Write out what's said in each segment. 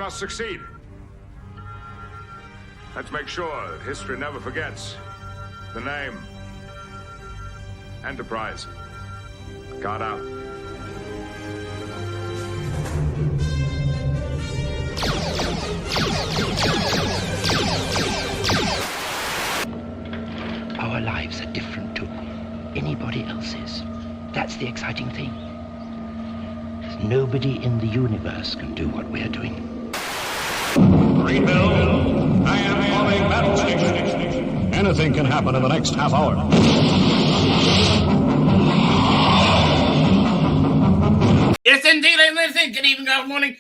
Succeed. Let's make sure that history never forgets the name. Enterprise. Guard out. Our lives are different to anybody else's. That's the exciting thing. Nobody in the universe can do what we're doing. Greenville, I am calling battle station. Anything can happen in the next half hour. Yes, indeed, anything. Good evening, good morning.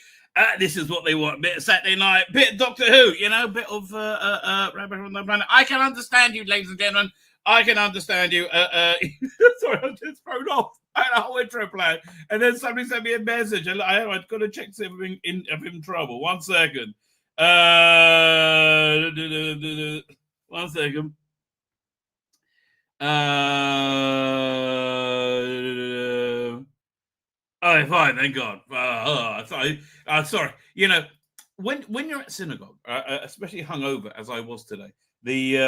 This is what they want. Bit of Saturday night, bit of Doctor Who, you know, bit of Rabbi from the planet. I can understand you, ladies and gentlemen. I can understand you. Sorry, I'm just thrown off. I had a whole intro plan, and then somebody sent me a message, and I've got to check to see if I'm in trouble. 1 second. 1 second. Oh, fine, thank God. Sorry. You know, when you're at synagogue, especially hungover, as I was today, you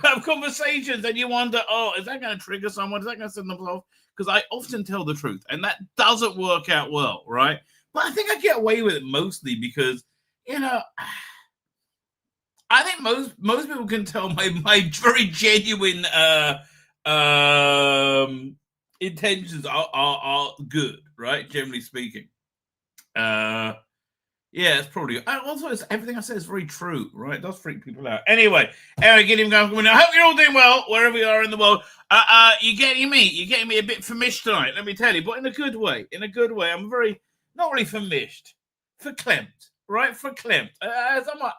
have conversations and you wonder, is that going to trigger someone? Is that going to send them off? Because I often tell the truth, and that doesn't work out well, right? But I think I get away with it mostly because, you know, I think most people can tell my very genuine intentions are good, right? Generally speaking. Yeah, it's probably. Also, everything I say is very true, right? It does freak people out. Anyway, get him going. I hope you're all doing well, wherever you are in the world. You're getting me a bit famished tonight, let me tell you, but in a good way. In a good way. I'm not really famished, verklempt, right? Verklempt. Somewhat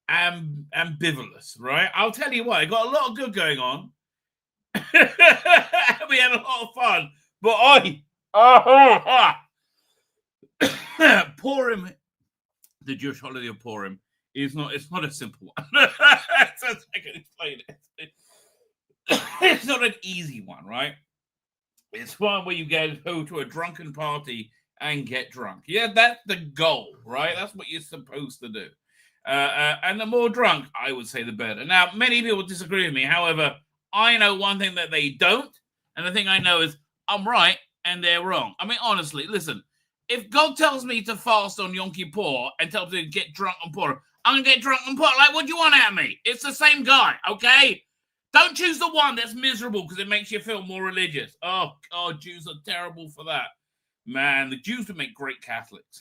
ambivalent, right? I'll tell you what, I got a lot of good going on. We had a lot of fun, but Purim, the Jewish holiday of Purim, it's not a simple one. I can explain it. It's not an easy one, right? It's one where you go to a drunken party and get drunk. Yeah, that's the goal, right? That's what you're supposed to do. And the more drunk, I would say, the better. Now, many people disagree with me. However, I know one thing that they don't, and the thing I know is I'm right and they're wrong. I mean, honestly, listen. If God tells me to fast on Yom Kippur and tells me to get drunk on Purim, I'm going to get drunk on Purim. Like, what do you want out of me? It's the same guy, okay? Don't choose the one that's miserable because it makes you feel more religious. Oh, God, Jews are terrible for that. Man, the Jews would make great Catholics.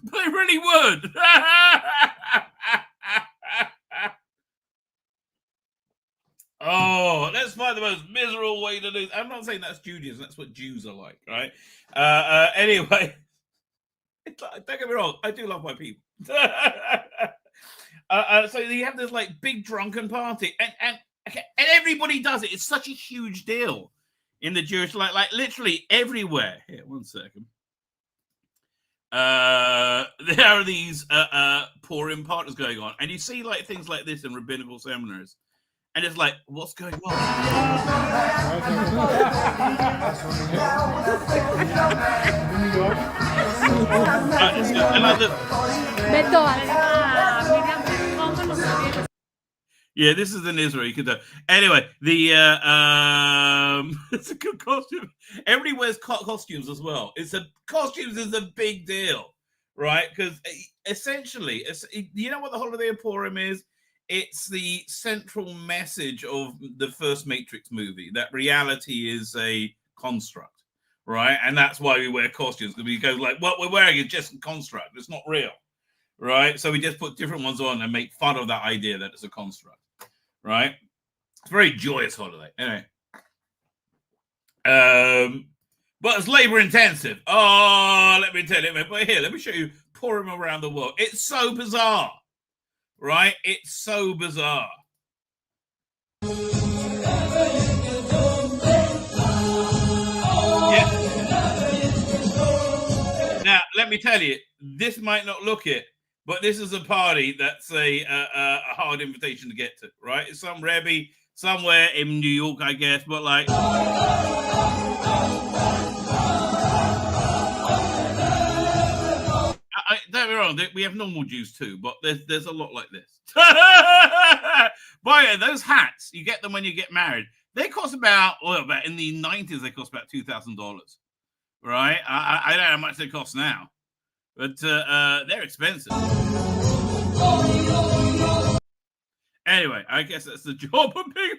They really would. Oh, let's find the most miserable way to do it. I'm not saying that's Judaism. That's what Jews are like, right? Anyway, don't get me wrong. I do love my people. So you have this like big drunken party, and everybody does it. It's such a huge deal in the Jewish, like literally everywhere. Here, 1 second. There are these Purim parties going on, and you see like things like this in rabbinical seminaries. And it's like, what's going on? Yeah, this is in Israel. You can do. Anyway, it's a good costume. Everybody wears costumes as well. Costumes is a big deal, right? Because essentially, you know what the holiday of Purim is? It's the central message of the first Matrix movie, that reality is a construct, right? And that's why we wear costumes, because we go like, what we're wearing is just a construct. It's not real, right? So we just put different ones on and make fun of that idea that it's a construct, right? It's a very joyous holiday. Anyway. But it's labor intensive. Oh, let me tell you. But here, let me show you Purim around the world. It's so bizarre, right? It's so bizarre. Yeah. Now, let me tell you, this might not look it, but this is a party that's a hard invitation to get to, right? It's some Rabbi somewhere in New York, I guess, but like. Don't be wrong, we have normal Jews too, but there's a lot like this. But yeah, those hats, you get them when you get married. They cost about in the 90s, they cost about $2,000, right? I don't know how much they cost now, but they're expensive. Anyway, I guess that's the job of being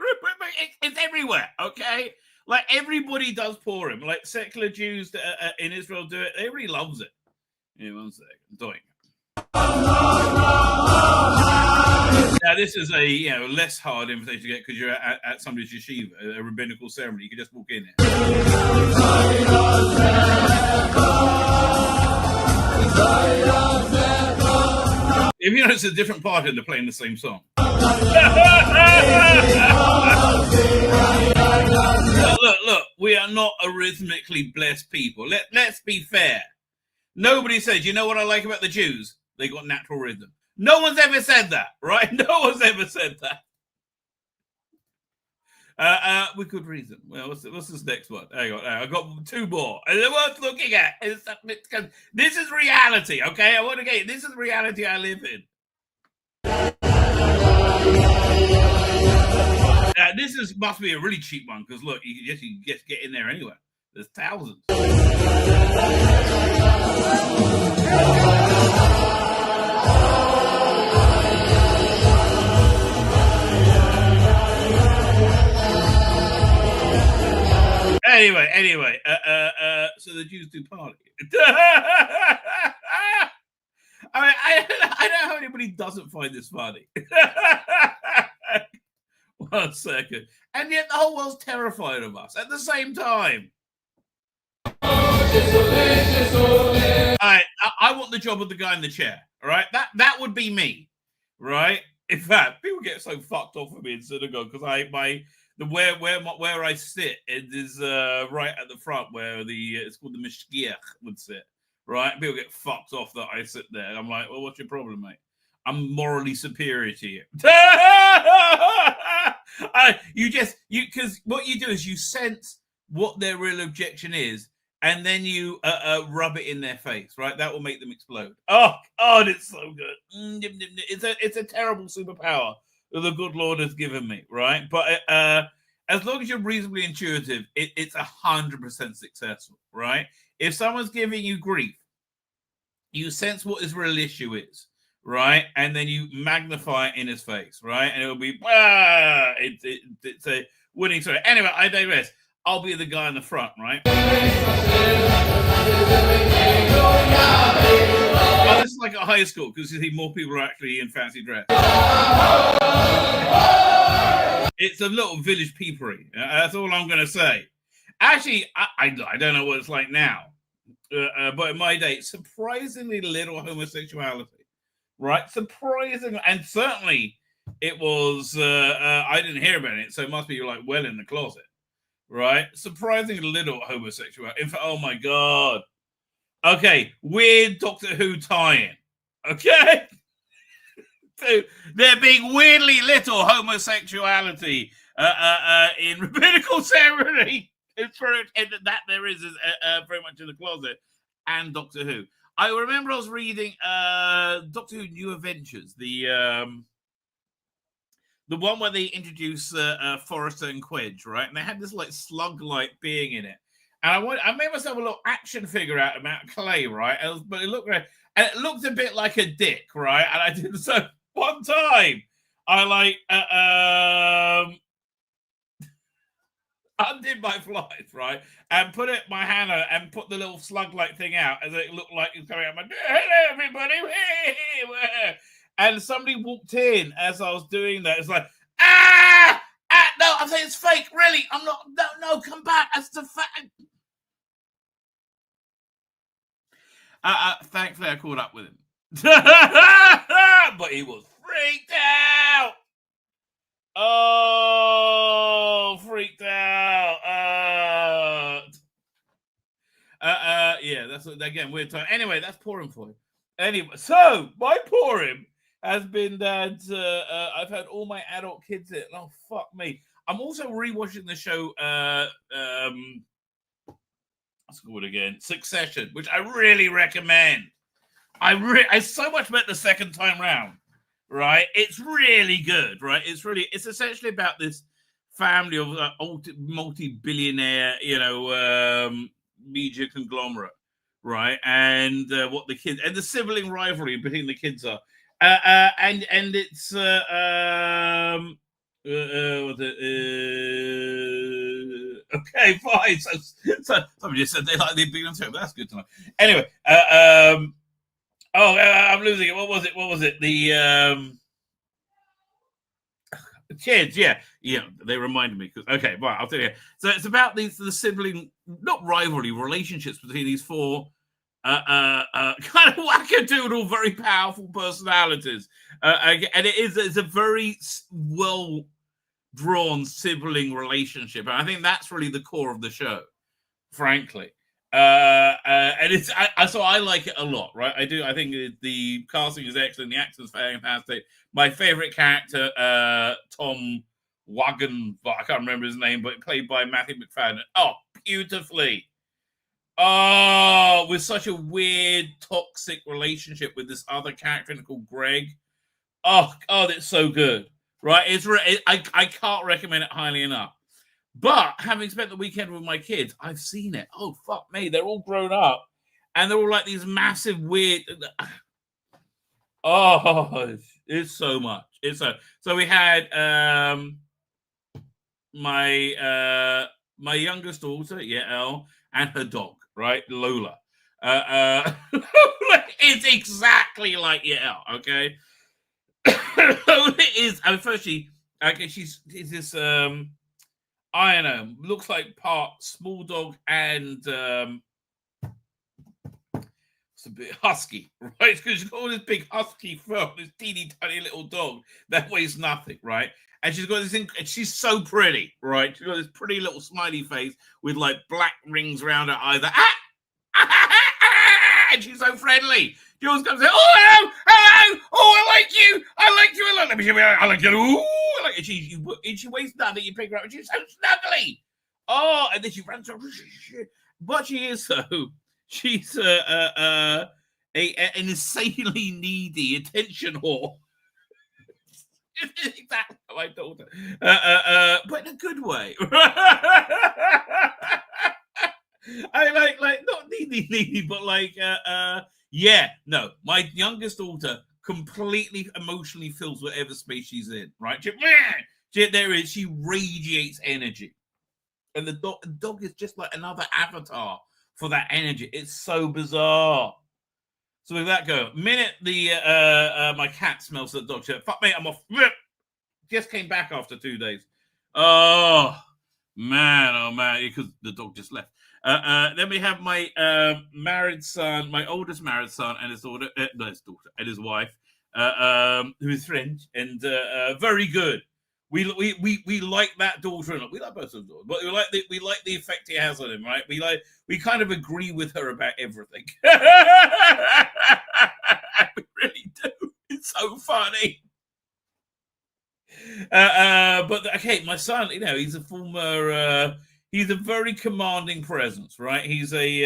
it's everywhere, okay? Like everybody does Purim. Like secular Jews in Israel do it. Everybody loves it. Yeah, 1 second. Doing. Now this is a less hard invitation to get because you're at somebody's yeshiva, a rabbinical ceremony. You can just walk in there. If you notice, a different party, they're playing the same song. Look. We are not a rhythmically blessed people. Let's be fair. Nobody says, you know what I like about the Jews? They got natural rhythm. No one's ever said that, right? No one's ever said that. With good reason. Well, what's this next one? Hang on. I got 2 more. And they're worth looking at. This is reality, okay? I want to get this is the reality I live in. This must be a really cheap one because look, you can just get in there anywhere. There's thousands. Anyway, so the Jews do party. I mean, I don't know how anybody doesn't find this funny. 1 second. And yet the whole world's terrified of us at the same time. I want the job of the guy in the chair. All right, that would be me, right? In fact, people get so fucked off with me in synagogue because where I sit is right at the front where it's called the mishgiach would sit. Right, people get fucked off that I sit there. I'm like, well, what's your problem, mate? I'm morally superior to you. Because what you do is you sense what their real objection is, and then you rub it in their face, right? That will make them explode. Oh, God, it's so good. It's a terrible superpower that the good Lord has given me, right? But as long as you're reasonably intuitive, it's 100% successful, right? If someone's giving you grief, you sense what his real issue is, right? And then you magnify it in his face, right? And it'll be, it's a winning story. Anyway, I digress. I'll be the guy in the front, right? Oh, this is like a high school because you see more people are actually in fancy dress. It's a little village peepery. That's all I'm going to say. Actually, I don't know what it's like now. But in my day, surprisingly little homosexuality, right? Surprisingly, and certainly it was, I didn't hear about it, so it must be like well in the closet, right? Surprisingly little homosexuality. In fact, oh my God. Okay, weird Doctor Who tie-in, okay? So there being weirdly little homosexuality in rabbinical ceremony. It's very, that there is very much in the closet, and Doctor Who. I remember I was reading Doctor Who New Adventures, the one where they introduce Forrester and Quedge, right? And they had this like slug-like being in it, and I made myself a little action figure out of clay, right? But it looked and it looked a bit like a dick, right? And I did so one time. I like undid my flies, right, and put my hand out and put the little slug-like thing out as it looked like it's coming out. Hello, everybody! And somebody walked in as I was doing that. It's like, no, I'm saying it's fake. Really, I'm not. No, come back. That's the fact. Thankfully, I caught up with him, but he was freaked out. Oh, freaked out. Yeah, that's again weird time. Anyway, that's Purim for you. Anyway, so my Purim has been that I've had all my adult kids in. Oh, fuck me. I'm also rewatching the show. What's it called again? Succession, which I really recommend. I so much better the second time round. Right, it's really good. Right, it's essentially about this family of multi-billionaire, media conglomerate, right? And what the kids and the sibling rivalry between the kids are, and it's okay, fine. So somebody just said they like the big on but that's good to know. Anyway, I'm losing it. What was it? The kids, yeah, they reminded me. Okay, right, I'll tell you. So it's about the sibling, not rivalry, relationships between these four kind of wackadoodle, very powerful personalities, and it's a very well drawn sibling relationship, and I think that's really the core of the show, frankly. And it's so I like it a lot, right? I do. I think the casting is excellent, the acting's fantastic. My favorite character, Tom Wagon, but I can't remember his name, but played by Matthew McFadden. Oh, beautifully. Oh, with such a weird, toxic relationship with this other character called Greg. Oh, it's so good, right? I can't recommend it highly enough. But having spent the weekend with my kids, I've seen it. Oh, fuck me. They're all grown up. And they're all like these massive, weird... Oh, it's so much. So we had my youngest daughter, Elle, and her dog, right? Lola. It's exactly like Elle, okay? Lola is... firstly, she's this... I don't know, looks like part small dog and it's a bit husky, right? Because she's got all this big husky fur, this teeny tiny little dog that weighs nothing, right? And she's got this thing, and she's so pretty, right? She's got this pretty little smiley face with like black rings around her eyes. And she's so friendly. She always comes and says, "Oh, hello, oh, I like you a lot. Let me show you, I like you, ooh, I like you." She weighs nothing, you pick her up, and she's so snuggly. Oh, and then she runs around. But she is so. She's an insanely needy attention whore. Exactly my daughter, but in a good way. I like not needy, but like my youngest daughter completely emotionally fills whatever space she's in, right? She radiates energy, and the dog is just like another avatar for that energy. It's so bizarre. So with that go, minute my cat smells the dog shit. Fuck me, I'm off. Just came back after 2 days. Oh man, because the dog just left. Then we have my married son, my oldest married son, and his daughter, and his wife, who is French and very good. We like that daughter, and we like both of them, but we like the effect he has on him, right? We kind of agree with her about everything. We really do. It's so funny. But okay, my son, he's a former. He's a very commanding presence, right? He's a,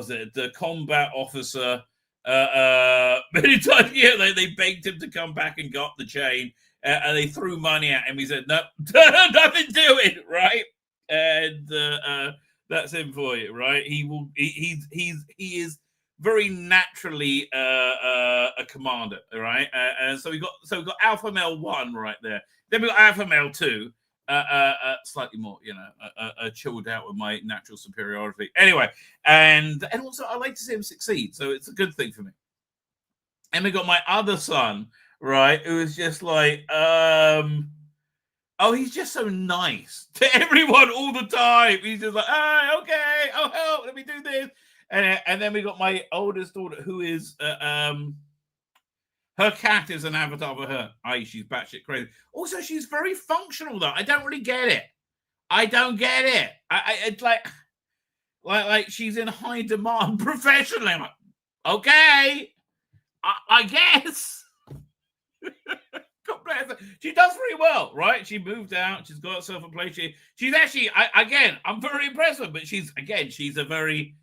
the combat officer. Many times, they begged him to come back and got the chain, and they threw money at him. He said, "No, nothing doing," right? And that's him for you, right? He is very naturally a commander, right? And so we got Alpha Male 1 right there. Then we got Alpha Male 2, slightly more, chilled out with my natural superiority. Anyway, and also I like to see him succeed, so it's a good thing for me. And we got my other son, right? It was just like, oh, he's just so nice to everyone all the time. He's just like, oh, okay, oh, help, let me do this. And then we got my oldest daughter, who is, her cat is an avatar for her. She's batshit crazy. Also, she's very functional, though. I don't really get it. I don't get it. It's like she's in high demand professionally. I'm like, okay, I guess. God bless her. She does very well, right? She moved out. She's got herself a place. She's actually, I'm very impressed with her, but she's a very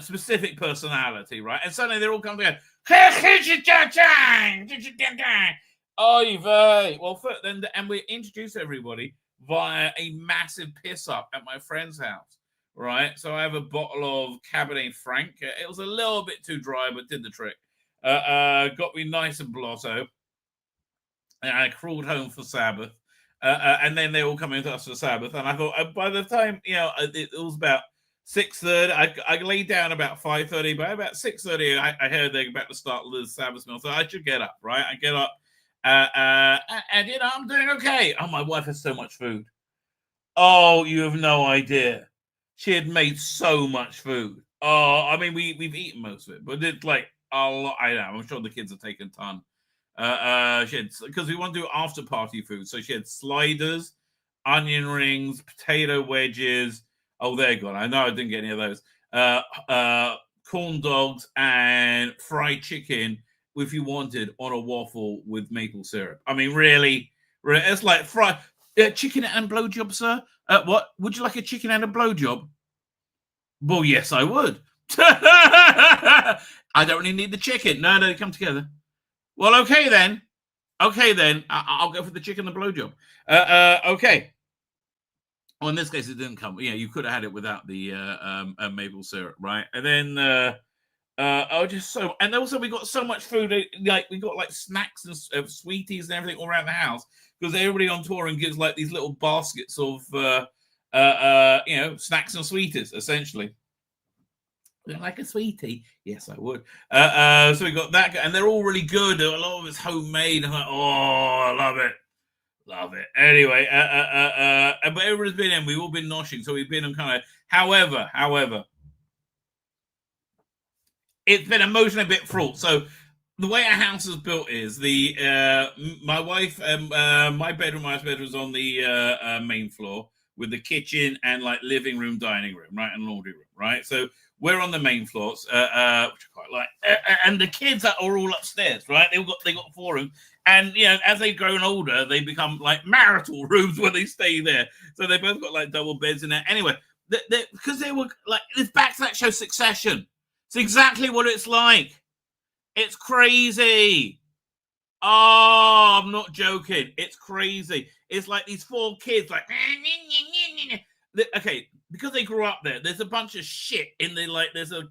specific personality, right? And suddenly they're all coming together. Oy vey. Well, and we introduce everybody via a massive piss up at my friend's house, right? So I have a bottle of Cabernet Franc. It was a little bit too dry, but did the trick. Got me nice and blotto. And I crawled home for Sabbath. And then they all come into us for Sabbath. And I thought, by the time, it was about 6:30. I laid down about 5:30. By about 6:30, I heard they were about to start the Sabbath meal. So I should get up, right? I get up. And I'm doing okay. Oh, my wife has so much food. Oh, you have no idea. She had made so much food. Oh, I mean, we've eaten most of it, but it's like a lot. I know. I'm sure the kids have taken a ton. She had, because we want to do after party food. So she had sliders, onion rings, potato wedges. Oh, they're gone. I know I didn't get any of those. Corn dogs and fried chicken, if you wanted, on a waffle with maple syrup. I mean, really, it's like fried chicken and a blowjob, sir. What? Would you like a chicken and a blowjob? Well, yes, I would. I don't really need the chicken. No, they come together. Well, okay then. I'll go for the chicken and the blowjob. Okay. Well, in this case, it didn't come. Yeah, you could have had it without the maple syrup, right? And then and also we got so much food. Like we got like snacks and sweeties and everything all around the house because everybody on touring gives like these little baskets of snacks and sweeties essentially. Like a sweetie? Yes, I would. So we got that, and they're all really good. A lot of it's homemade. I'm like, oh, I love it. Anyway, but everybody's been in. We've all been noshing, so we've been in kind of. However, it's been emotionally a bit fraught. So the way our house is built is my wife, my bedroom, my bedroom is on the main floor with the kitchen and like living room, dining room, right, and laundry room, right. So we're on the main floors, which I quite like, and the kids are all upstairs, right? They got 4 rooms, and as they've grown older, they become like marital rooms where they stay there. So they both got like double beds in there. Anyway, because they were like, it's back to that show Succession. It's exactly what it's like. It's crazy. Oh, I'm not joking. It's crazy. It's like these 4 kids, like, okay, because they grew up there. There's a bunch of shit in the there's a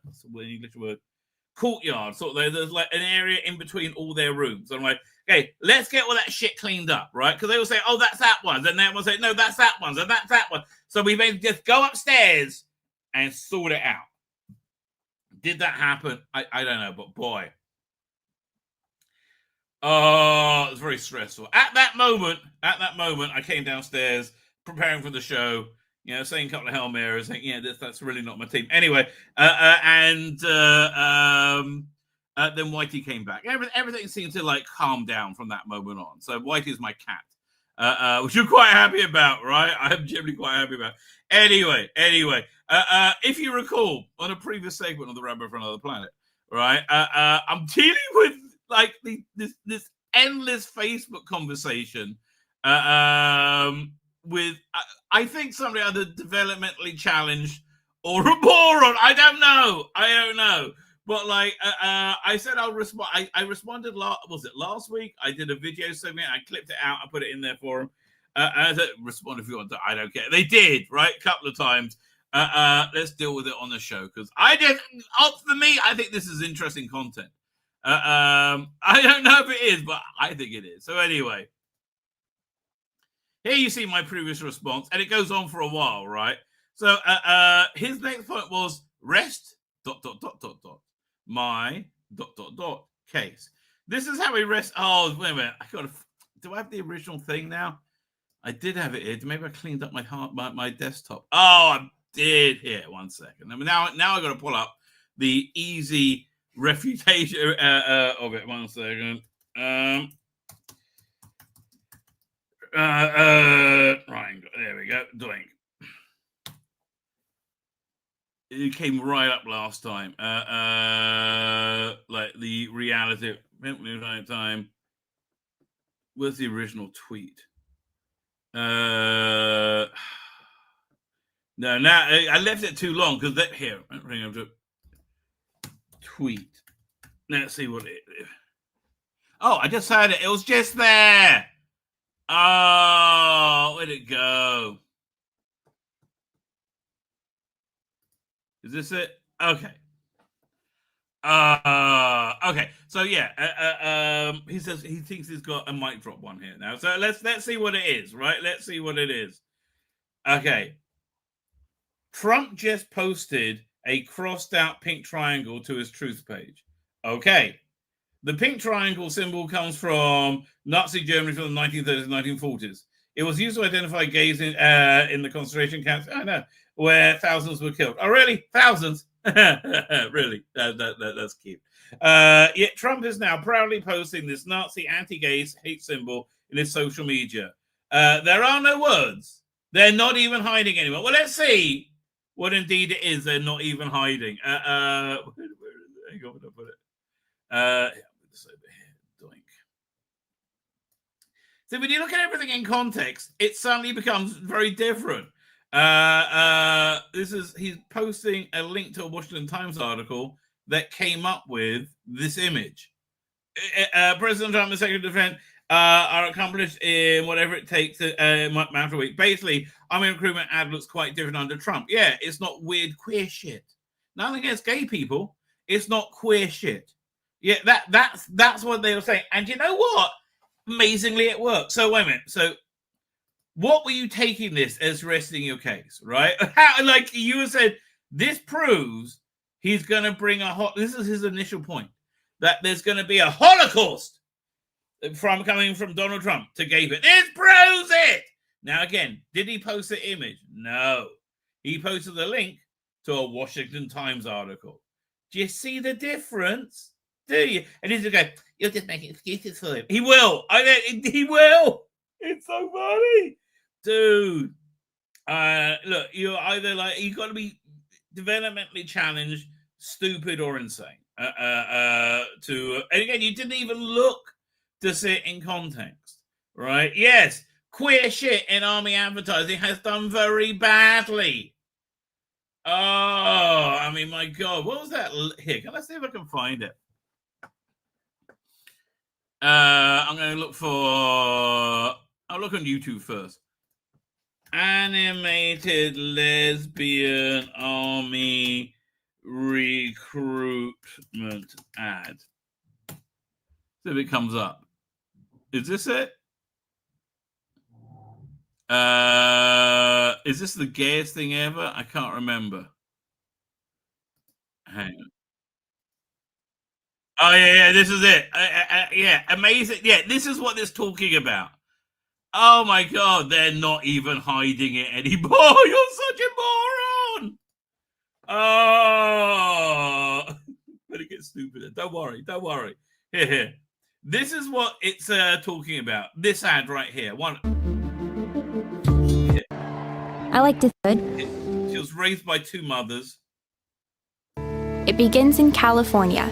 what's the English word? Courtyard. So there's like an area in between all their rooms. I'm like, okay, let's get all that shit cleaned up, right? Because they will say, oh, that's that one. And then we'll say, no, that's that one. And that's that one. So we may just go upstairs and sort it out. Did that happen? I don't know, but boy. Oh, it was very stressful. At that moment, I came downstairs preparing for the show, saying a couple of Hail Marys, saying, that's really not my team. Anyway, then Whitey came back. Everything seemed to like calm down from that moment on. So Whitey's my cat, which I'm quite happy about, right? I'm generally quite happy about. Anyway, if you recall on a previous segment of the Rabbi for Another Planet, right? I'm dealing with like this endless Facebook conversation with I think somebody either developmentally challenged or a moron. I don't know. But like I said, I'll respond. I responded. Was it last week? I did a video segment. I clipped it out. I put it in there for them. I said, respond if you want to. I don't care. They did, right? A couple of times. Let's deal with it on the show because for me, I think this is interesting content. I don't know if it is, but I think it is. So anyway, here you see my previous response, and it goes on for a while, right? So his next point was rest ... my ... case. This this is how we rest. Oh, wait a minute. Do I have the original thing now? I did have it here. Maybe I cleaned up my desktop. Oh, I did. Here, 1 second. I mean, now I got to pull up the easy refutation of it. 1 second. Right, there we go. Doink. It came right up last time. Like the reality time. Where's the original tweet? No, now I left it too long because here. Bring up to tweet. Let's see what it. Oh, I just had it. It was just there. Oh, where'd it go? Is this it? Okay. Okay. So yeah, he says he thinks he's got a mic drop one here now. So let's see what it is, right? Let's see what it is. Okay. Trump just posted a crossed out pink triangle to his truth page. Okay. The pink triangle symbol comes from Nazi Germany from the 1930s and 1940s. It was used to identify gays in the concentration camps. I know, where thousands were killed. Oh, really? Thousands? Really? That's cute. Yet Trump is now proudly posting this Nazi anti-gay hate symbol in his social media. There are no words. They're not even hiding anymore. Well, let's see what indeed it is they're not even hiding. Where did I put it? This over here. Doink. So when you look at everything in context, it suddenly becomes very different. He's posting a link to a Washington Times article that came up with this image. President Trump and Secretary of Defense are accomplished in whatever it takes matter of week. Basically, army recruitment ad looks quite different under Trump. Yeah, it's not weird queer shit. Nothing against gay people. It's not queer shit. Yeah, that's what they were saying. And you know what? Amazingly, it worked. So wait a minute. So what were you taking this as resting your case, right? How, like you said, this proves he's going to bring this is his initial point, that there's going to be a Holocaust coming from Donald Trump to gay people. This proves it. Now, again, did he post the image? No. He posted the link to a Washington Times article. Do you see the difference? Do you? And he's going to go, you're just making excuses for him. He will. He will. It's so funny. Dude. Look, you're either you've got to be developmentally challenged, stupid, or insane. And again, you didn't even look to see it in context, right? Yes, queer shit in army advertising has done very badly. Oh, I mean, my God, what was that? Here, can I see if I can find it? I'm going to look I'll look on YouTube first. Animated lesbian army recruitment ad. See if it comes up. Is this it? Is this the gayest thing ever? I can't remember. Hang on. Oh, yeah, this is it. Yeah, amazing. Yeah, this is what it's talking about. Oh, my God, they're not even hiding it anymore. You're such a moron. Oh, but it gets stupider. Don't worry. Here. This is what it's talking about. This ad right here. I like to. She was raised by two mothers. It begins in California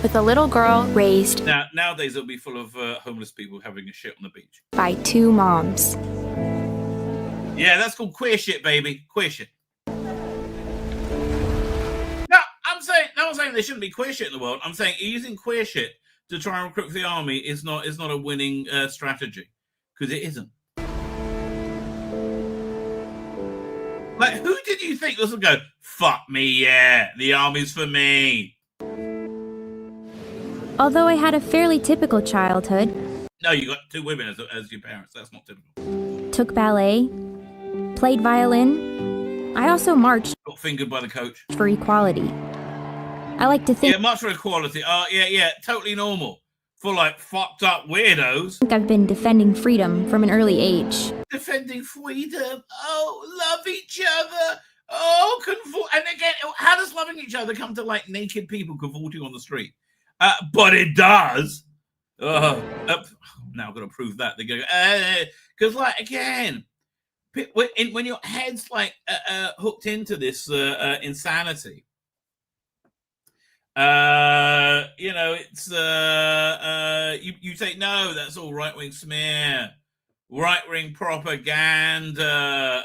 with a little girl raised. Nowadays, it'll be full of homeless people having a shit on the beach. By two moms. Yeah, that's called queer shit, baby. Queer shit. No, I'm not saying there shouldn't be queer shit in the world. I'm saying using queer shit to try and recruit for the army is not a winning strategy, because it isn't. Like, who did you think was going to go, fuck me, yeah, the army's for me? Although I had a fairly typical childhood. No, you got two women as your parents. That's not typical. Took ballet, played violin. I also marched. Got fingered by the coach. For equality. I like to think. Yeah, march for equality. Yeah, totally normal. for like fucked up weirdos. I think I've been defending freedom from an early age. Defending freedom. Oh, love each other. Oh, and again, how does loving each other come to like naked people cavorting on the street? But it does. Now I've got to prove that. They go, because like again, when your head's like hooked into this insanity, it's you say no, that's all right-wing smear, right-wing propaganda.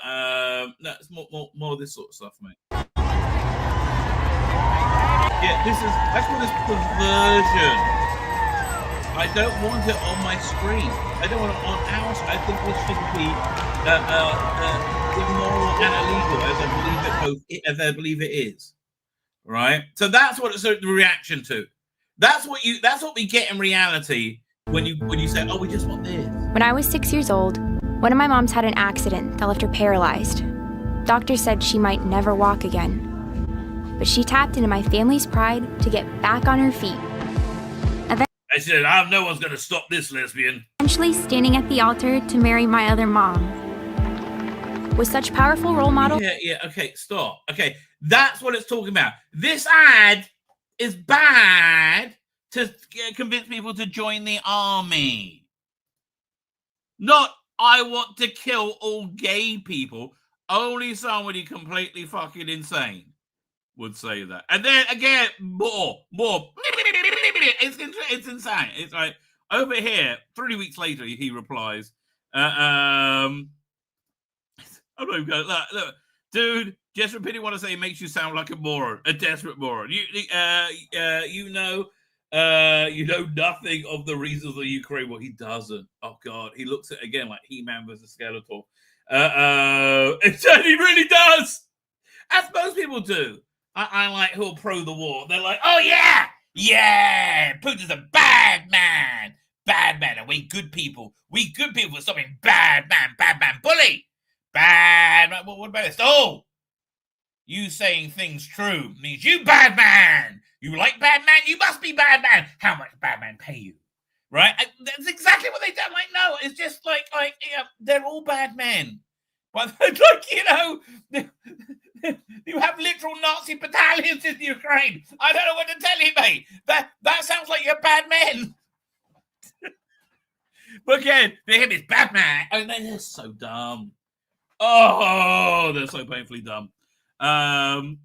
No, it's more of this sort of stuff, mate. Yeah, that's what this perversion. I don't want it on my screen. I don't want it on our screen. I think this should be immoral and illegal, as I believe it is. Right? So that's what it's the reaction to. That's what we get in reality when you say, oh, we just want this. When I was 6 years old, one of my moms had an accident that left her paralyzed. Doctors said she might never walk again. But she tapped into my family's pride to get back on her feet. I said, no one's going to stop this lesbian. Eventually standing at the altar to marry my other mom. With such powerful role models. Yeah, okay, stop. Okay, that's what it's talking about. This ad is bad to convince people to join the army. Not, I want to kill all gay people. Only somebody completely fucking insane would say that. And then again, more. It's insane. It's like over here. 3 weeks later, he replies, I'm not even going. Look, dude. Just repeating what I say makes you sound like a moron, a desperate moron. You know nothing of the reasons of Ukraine. Well, he doesn't. Oh God, he looks at it again like He-Man versus Skeletor. He really does. As most people do. I like who are pro the war. They're like, oh yeah, Putin's a bad man, and we good people for stopping bad man bully, bad man. What about this? Oh, you saying things true means you bad man. You like bad man? You must be bad man. How much bad man pay you? Right? That's exactly what they do. Like, no, it's just like they're all bad men. But like, you have literal Nazi battalions in Ukraine. I don't know what to tell you, mate. That sounds like you're bad men. But again, for him, it's bad man. I mean, they're so dumb. Oh, they're so painfully dumb. It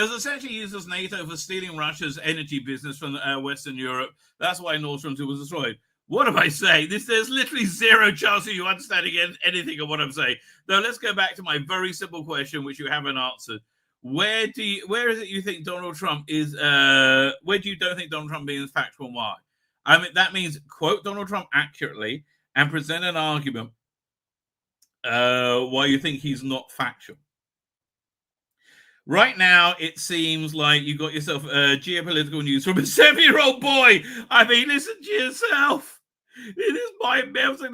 was essentially used as NATO for stealing Russia's energy business from Western Europe. That's why Nord Stream 2 was destroyed. What am I saying? There's literally zero chance of you understanding anything of what I'm saying. Now, let's go back to my very simple question, which you haven't answered. Where is it you think Donald Trump is? Where do you don't think Donald Trump is factual and why? I mean, that means quote Donald Trump accurately and present an argument why you think he's not factual. Right now, it seems like you got yourself geopolitical news from a 7-year-old boy. I mean, listen to yourself. It is my melting.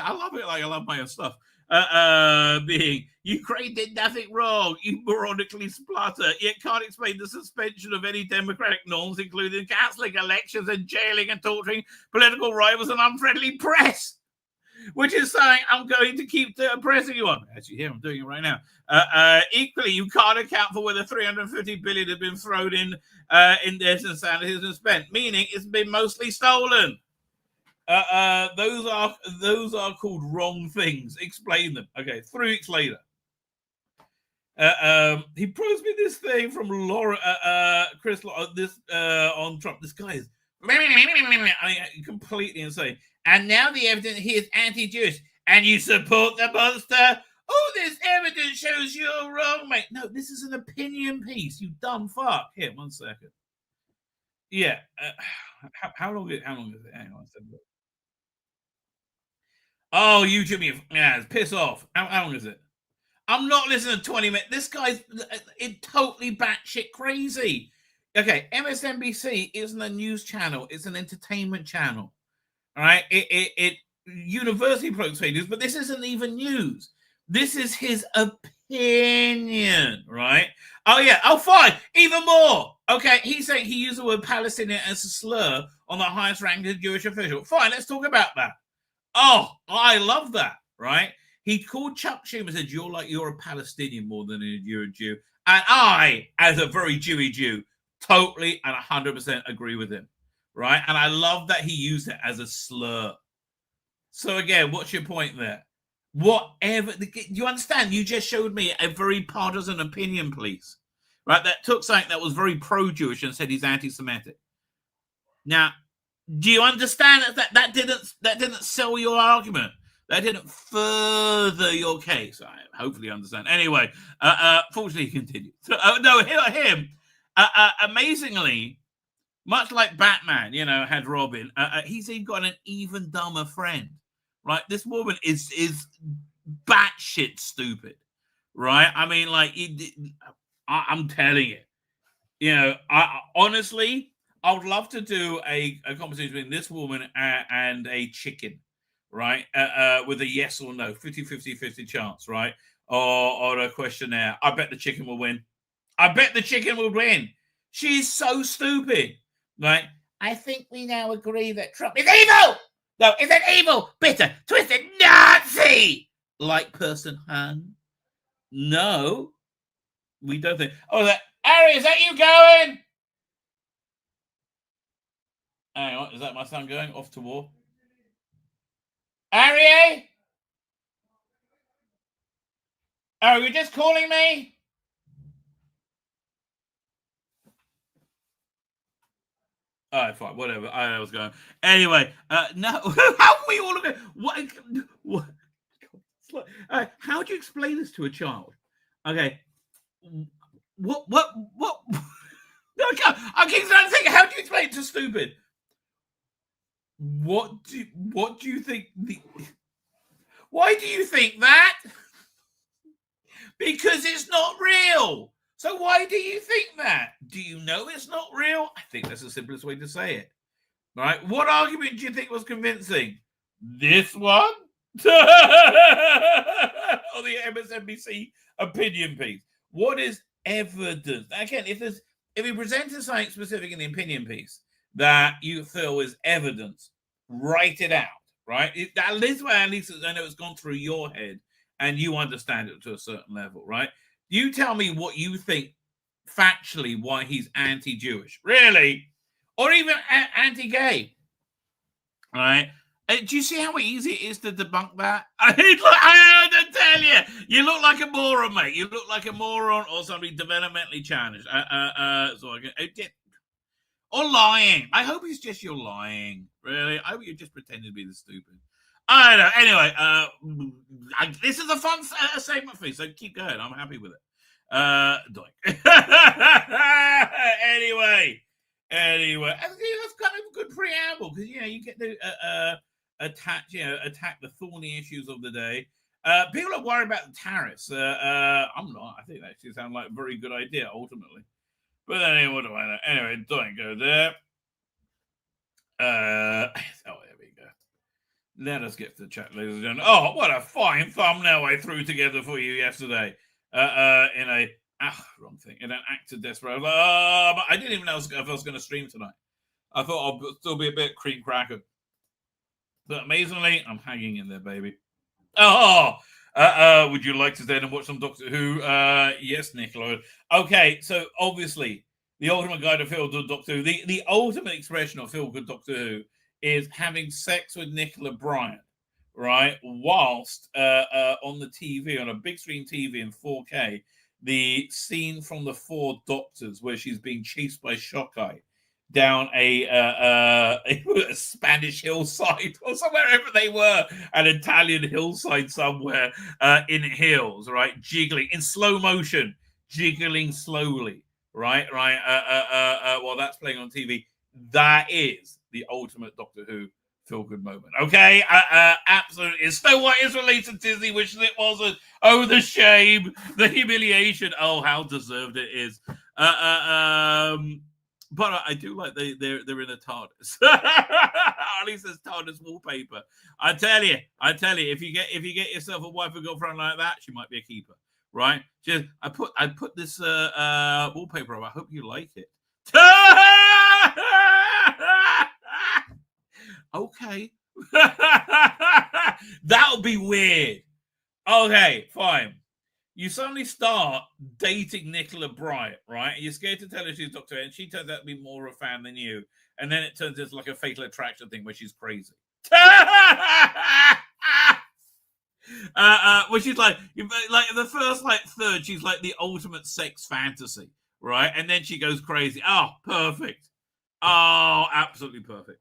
I love it. Like I love my own stuff. Being Ukraine did nothing wrong. You moronically splutter. Yet can't explain the suspension of any democratic norms, including cancelling elections and jailing and torturing political rivals and unfriendly press. Which is saying I'm going to keep pressing you on. As you hear, I'm doing it right now. Equally, you can't account for whether 350 billion has been thrown in this and sanity has been spent, meaning it's been mostly stolen. Those are called wrong things. Explain them. Okay, 3 weeks later. He proves me this thing from Chris on Trump. This guy is completely insane. And now the evidence here is anti-Jewish. And you support the monster? Oh, this evidence shows you're wrong, mate. No, this is an opinion piece, you dumb fuck. Here, 1 second. Yeah. How long is it? Hang on a second. Oh, YouTube, piss off. How long is it? I'm not listening to 20 minutes. This guy's totally batshit crazy. Okay, MSNBC isn't a news channel. It's an entertainment channel. All right, it university folks say news, but this isn't even news. This is his opinion, right? Oh, yeah. Oh, fine. Even more. Okay, he's saying he used the word Palestinian as a slur on the highest ranked Jewish official. Fine, let's talk about that. Oh, I love that, right? He called Chuck Schumer and said, you're a Palestinian more than you're a Jew. And I, as a very Jewy Jew, totally and 100% agree with him, right? And I love that he used it as a slur. So again, what's your point there? Whatever, you understand? You just showed me a very partisan opinion, please, right? That took something that was very pro-Jewish and said he's anti-Semitic. Now, do you understand that didn't sell your argument? That didn't further your case. I hopefully understand. Anyway, fortunately, he continued. So, him. Amazingly, much like Batman, had Robin. He's got an even dumber friend. Right, this woman is batshit stupid, right? I mean, like, I'm telling you, I honestly, I would love to do a conversation between this woman and a chicken, right? With a yes or no, 50-50 chance, right? Or a questionnaire. I bet the chicken will win. I bet the chicken will win. She's so stupid, right? I think we now agree that Trump is evil. No, is an evil, bitter, twisted Nazi-like person, hun? No, we don't think. Oh, Harry, is that you going? Hang on, is that my son going off to war? Harry? Are you just calling me? All right, fine, whatever. I don't know what's going on. Anyway, no, how can we all look at what? How do you explain this to a child? Okay, what? I keep trying to think. How do you explain it to stupid? What do you think? Why do you think that? Because it's not real. So why do you think that? Do you know it's not real? I think that's the simplest way to say it. Right? What argument do you think was convincing? This one? Or the MSNBC opinion piece? What is evidence? Again, if you presented something specific in the opinion piece that you feel is evidence, write it out, right? At least I know it's gone through your head and you understand it to a certain level, right? You tell me what you think factually why he's anti-Jewish, really, or even anti-gay, right? Do you see how easy it is to debunk that? I don't tell you. You look like a moron, mate. You look like a moron or somebody developmentally challenged. Or lying. I hope it's just you're lying. Really, I hope you're just pretending to be the stupid. I don't know. Anyway, this is a fun segment for you, so keep going. I'm happy with it. Anyway, I think that's kind of a good preamble because you get to attack the thorny issues of the day. People are worried about the tariffs. I'm not. I think that actually sounds like a very good idea ultimately. But anyway, what do I know? Anyway, don't go there. There we go. Let us get to the chat, ladies and gentlemen. Oh, what a fine thumbnail I threw together for you yesterday. In an act of desperation. I didn't even know if I was going to stream tonight. I thought I'll still be a bit cream cracker. But amazingly, I'm hanging in there, baby. Would you like to stay and watch some Doctor Who? Yes, Nicola. Okay, so obviously, the ultimate guide to feel good Doctor Who, the ultimate expression of feel good Doctor Who is having sex with Nicola Bryant, right? Whilst on the TV, on a big screen TV in 4K, the scene from the Four Doctors where she's being chased by Shockeye down a Spanish hillside or wherever they were, an Italian hillside somewhere in hills, right? Jiggling in slow motion, jiggling slowly, right? While that's playing on TV. That is the ultimate Doctor Who feel-good moment. Okay? Absolutely. It's Snow White is released to Disney, which it wasn't. Oh, the shame, the humiliation. Oh, how deserved it is. But I do like they're in a TARDIS. At least there's TARDIS wallpaper. I tell you, if you get yourself a wife or girlfriend like that, she might be a keeper. right? Just I put this wallpaper up. I hope you like it. Okay. That'll be weird. Okay, fine. You suddenly start dating Nicola Bryant, right? You're scared to tell her she's Dr. and she turns out to be more of a fan than you. And then it turns into like a fatal attraction thing where she's crazy. Which is like the first third, she's like the ultimate sex fantasy, right? And then she goes crazy. Oh, perfect. Oh, absolutely perfect.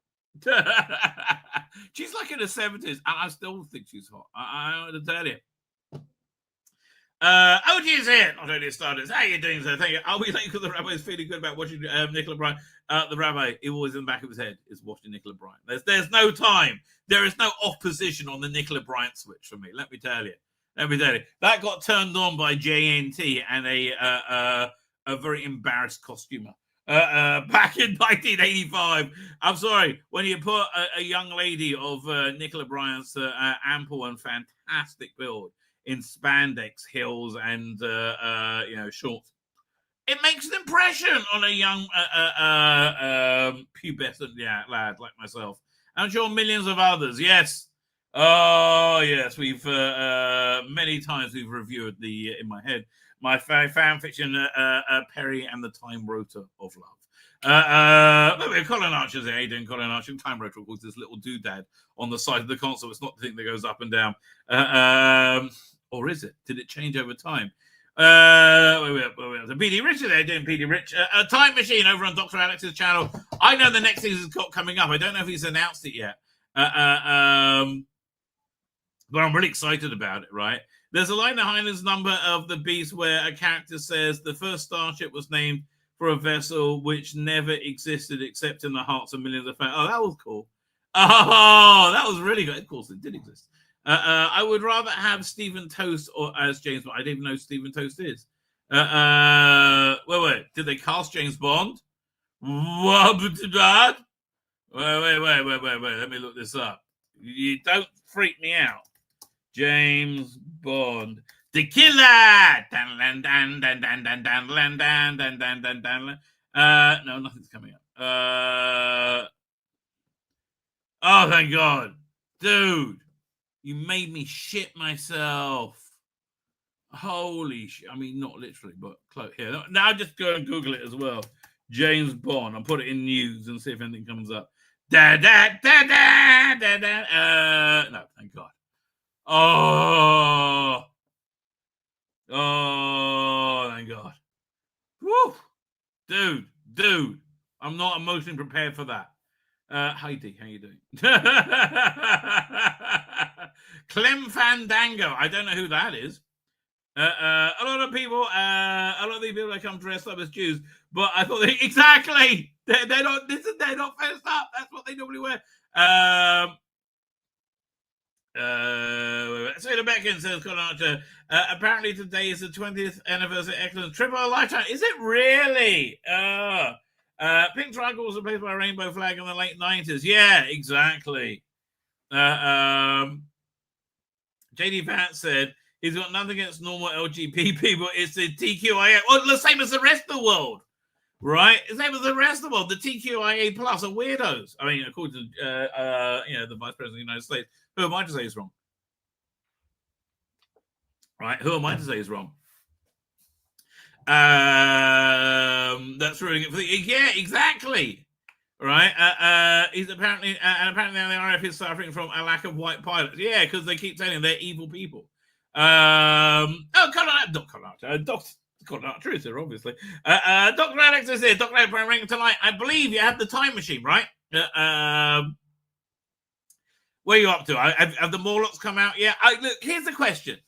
She's like in her 70s, and I still think she's hot. I want to tell you. OG's here. Not only starters. How are you doing, sir? Thank you. I'll be late because the Rabbi is feeling good about watching Nicola Bryant. The Rabbi, it always in the back of his head is watching Nicola Bryant. There's no time. There is no opposition on the Nicola Bryant switch for me. Let me tell you. That got turned on by JNT and a very embarrassed costumer. Back in 1985. I'm sorry, when you put a young lady of Nicola Bryant's ample and fantastic build in spandex, heels, and shorts, it makes an impression on a young pubescent lad like myself. I'm sure millions of others. Yes. Oh yes, we've many times we've reviewed in my head my fan fiction, Perry and the Time Rotor of Love. Colin Archer's here. How you doing, Colin Archer? Time Rotor, of course, this little doodad on the side of the console. It's not the thing that goes up and down. Or is it? Did it change over time? PD Rich is there doing PD Rich. A Time Machine over on Dr. Alex's channel. I know the next thing he's got coming up. I don't know if he's announced it yet. But I'm really excited about it, right? There's a line in Heine's Number of the Beast where a character says the first starship was named for a vessel which never existed except in the hearts of millions of fans. Oh, that was cool. Oh, that was really good. Of course, it did exist. I would rather have Stephen Toast or as James Bond. I didn't even know Stephen Toast is. Wait. Did they cast James Bond? What did that? Wait. Let me look this up. You don't freak me out. James Bond, the killer. No, nothing's coming up. Oh, thank God, dude! You made me shit myself. Holy shit! I mean, not literally, but close. Here, now just go and Google it as well. James Bond. I'll put it in news and see if anything comes up. No, thank God. Oh, thank God. Woo! Dude, I'm not emotionally prepared for that. Heidi, how you doing? Clem Fandango. I don't know who that is. A lot of these people that come dressed up as Jews, but I thought exactly they're not dressed up. That's what they normally wear. Tzvi Lebetkin says, apparently today is the 20th anniversary. Excellent. Triple lifetime. Is it really? Pink triangle was replaced by a rainbow flag in the late 90s. Yeah, exactly. JD Vance said he's got nothing against normal LGBT people. It's the TQIA. Well, the same as the rest of the world, right? The same as the rest of the world. The TQIA plus are weirdos. I mean, according to the Vice President of the United States. Who am I to say is wrong? Right? Who am I to say is wrong? That's really good. Yeah, exactly. Right? He's apparently apparently the RF is suffering from a lack of white pilots. Yeah, because they keep telling they're evil people. Dr. Truth here, obviously. Dr. Alex is here. Dr. Alex ring tonight. I believe you have the time machine, right? Where are you up to? Have the Morlocks come out yet? Look, here's the question.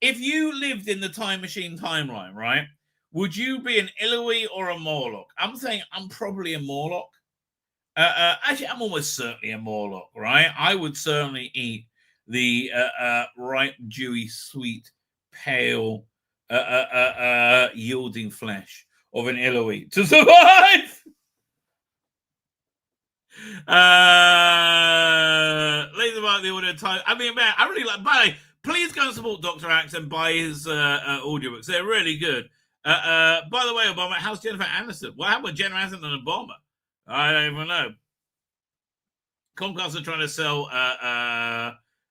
If you lived in the time machine timeline, right, would you be an Ilui or a Morlock? I'm saying I'm probably a Morlock. Actually, I'm almost certainly a Morlock, right? I would certainly eat the ripe, dewy, sweet, pale, yielding flesh of an Ilui to survive. Laser mark the audio time. I mean, man, I really like. please go and support Dr. Axe and buy his audiobooks. They're really good. By the way, Obama, how's Jennifer Aniston? What happened with Jennifer Aniston and Obama? I don't even know. Comcast are trying to sell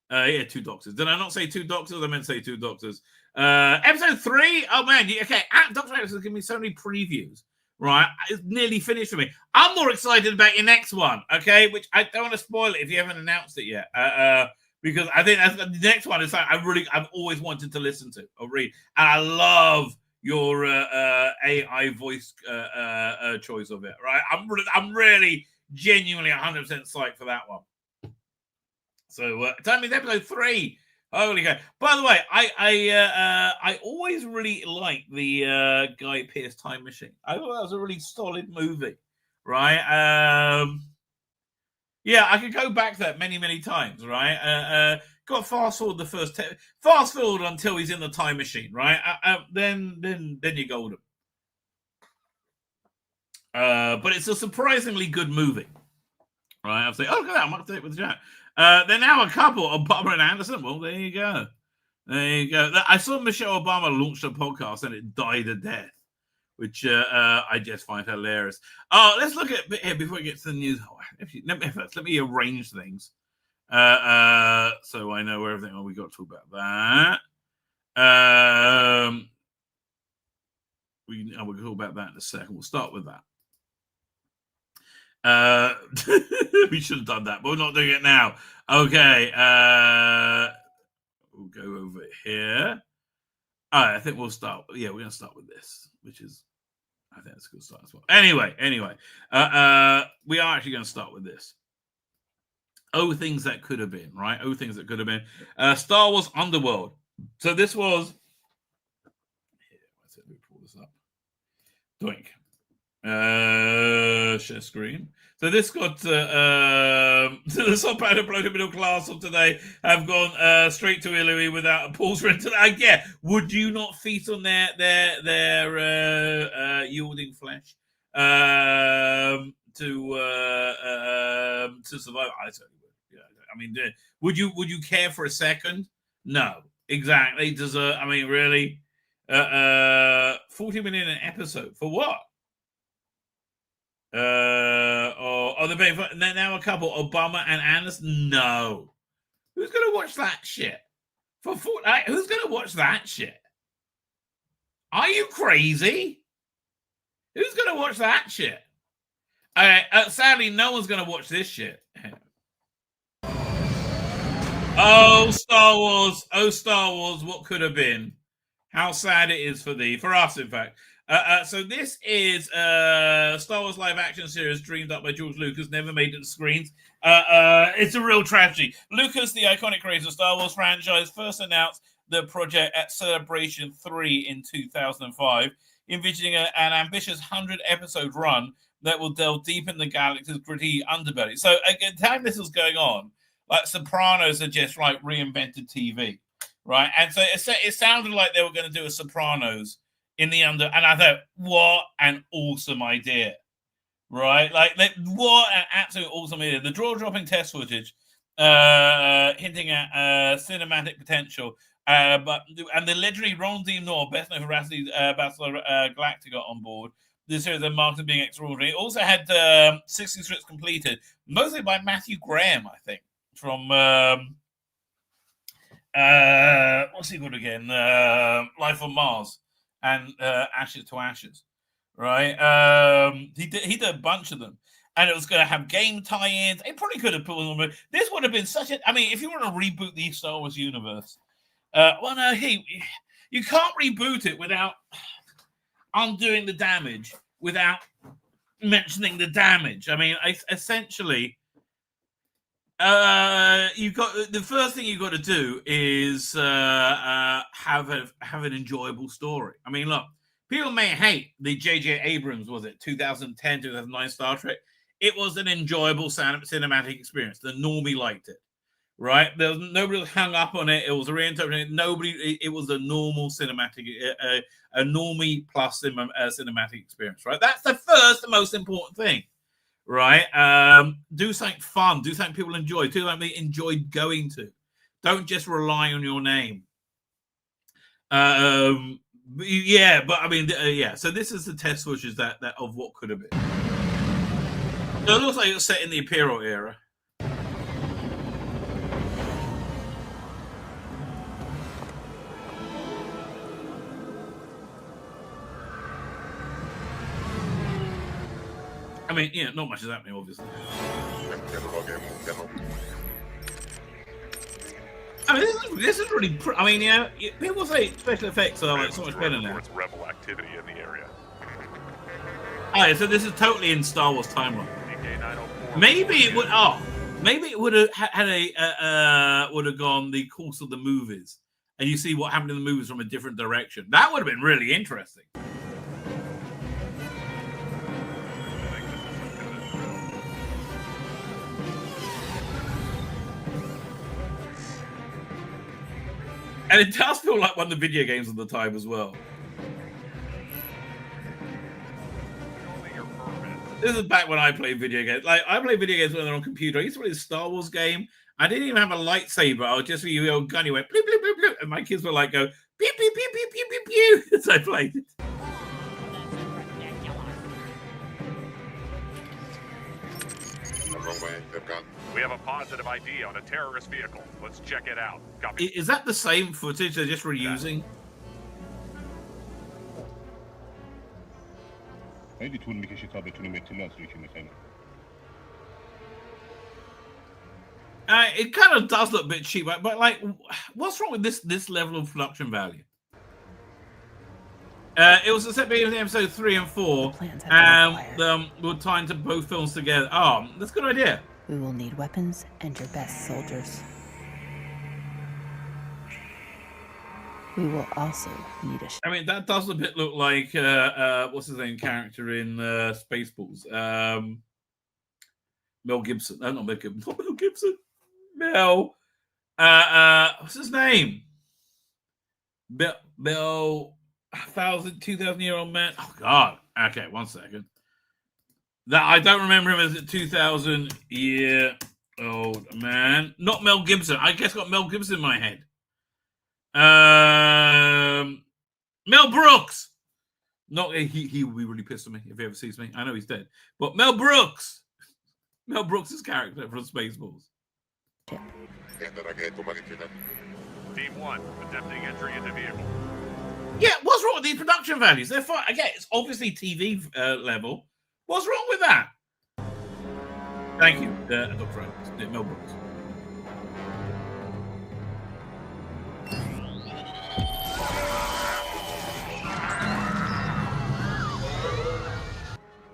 2 doctors. Did I not say 2 doctors? I meant to say 2 doctors. Episode 3. Oh man, okay. Dr. Axe has given me so many previews. Right, it's nearly finished for me. I'm more excited about your next one, okay? Which I don't want to spoil it if you haven't announced it yet, because I think that's, the next one is something I've always wanted to listen to or read, and I love your AI voice choice of it. Right, I'm really genuinely 100% psyched for that one. So, time is episode 3. Holy cow! By the way, I always really liked the Guy Pearce Time Machine. I thought that was a really solid movie, right? Yeah, I could go back to that many times, right? Got fast forward fast forward until he's in the time machine, right? Then you're golden. But it's a surprisingly good movie, right? I'll say, oh, look at that! I'm up to date with the chat. They're now a couple, Obama and Anderson. Well, there you go. I saw Michelle Obama launch a podcast and it died a death, which I just find hilarious. Oh, let's look at here before we get to the news. Let me arrange things so I know everything. Oh, we got to talk about that. We'll talk about that in a second. We'll start with that. We should have done that, but we're not doing it now. Okay, we'll go over here. All right, I think we'll start. Yeah, we're going to start with this, which is, I think that's a good start as well. Anyway, we are actually going to start with this. Oh, things that could have been, right? Oh, things that could have been. Star Wars Underworld. So this was. Here, let me pull this up. Doink. Share screen. So this got the subtitle uploaded middle class of today have gone straight to Hillary without a pause rental. Yeah, would you not feast on their yielding flesh to survive? I certainly would. Yeah, I mean, would you care for a second? No, exactly. I mean, really, 40 million an episode for what? They're now a couple, Obama and Anderson. No, who's gonna watch that shit? Who's gonna watch that shit? Are you crazy? Who's gonna watch that shit? Sadly, no one's gonna watch this shit. Oh, Star Wars! Oh, Star Wars! What could have been? How sad it is for us, in fact. So this is Star Wars live action series dreamed up by George Lucas, never made it to screens. It's a real tragedy. Lucas, the iconic creator of Star Wars franchise, first announced the project at Celebration 3 in 2005, envisioning an ambitious 100-episode run that will delve deep in the galaxy's gritty underbelly. So at the time this was going on, like Sopranos had just reinvented TV, right? And so it sounded like they were going to do a Sopranos in the and I thought, what an awesome idea, right? What an absolute awesome idea. The jaw-dropping test footage hinting at cinematic potential, and the legendary Ron D. Moore, best known for Battlestar Galactica, on board. This series of marketing being extraordinary. It also had 60 scripts completed, mostly by Matthew Graham, I think, from what's he called again? Life on Mars. And Ashes to Ashes, right? He did a bunch of them, and it was going to have game tie-ins. It probably could have put on. This would have been such a. I mean, if you want to reboot the Star Wars universe, you can't reboot it without undoing the damage, without mentioning the damage. I mean, essentially. You've got the first thing you've got to do is have an enjoyable story. I mean, look, people may hate the J.J. Abrams, was it 2010, 2009 Star Trek? It was an enjoyable cinematic experience. The normie liked it, right? Nobody was hung up on it. It was a reinterpretation. It was a normal cinematic, a normie plus cinematic experience, right? That's the first, the most important thing. Right, do something fun, do something people enjoy, do something they enjoy going to. Don't just rely on your name. Yeah, but I mean, yeah. So this is the test footage that of what could have been. So it looks like it's set in the Imperial era. I mean, yeah, not much is happening, obviously. I mean, this is really. I mean, yeah, people say special effects are like so much better now. Rebel activity in the area. Alright, so this is totally in Star Wars timeline. Maybe it would. Oh, maybe it would have had a would have gone the course of the movies, and you see what happened in the movies from a different direction. That would have been really interesting. And it does feel like one of the video games of the time as well. This is back when I played video games. Like, I played video games when they're on computer. I used to play a Star Wars game. I didn't even have a lightsaber. I was just with your gun. You went bloop, bloop, bloop, bloop. And my kids were like, go pew, pew, pew, pew, pew, pew, pew. As I played it. We have a positive ID on a terrorist vehicle. Let's check it out. Copy. Is that the same footage they're just reusing? It kind of does look a bit cheap, but like, what's wrong with this level of production value? It was set between episode 3 and 4, and we're tying to both films together. Oh, that's a good idea. We will need weapons and your best soldiers. We will also need a... I mean, that does a bit look like, what's his name character in Spaceballs? Mel Gibson. No, not Mel Gibson. Not Mel Gibson. Mel. What's his name? Mel... 2,000-year-old man. Oh, God. Okay, 1 second. That I don't remember him as a 2,000-year-old man. Not Mel Gibson. I guess I got Mel Gibson in my head. Mel Brooks. Not he will be really pissed at me if he ever sees me. I know he's dead. But Mel Brooks. Mel Brooks' character from Spaceballs. Team 1, attempting entry into vehicle. Yeah, what's wrong with these production values? They're fine. Again, it's obviously TV level. What's wrong with that? Thank you, Dr. Mel Brooks.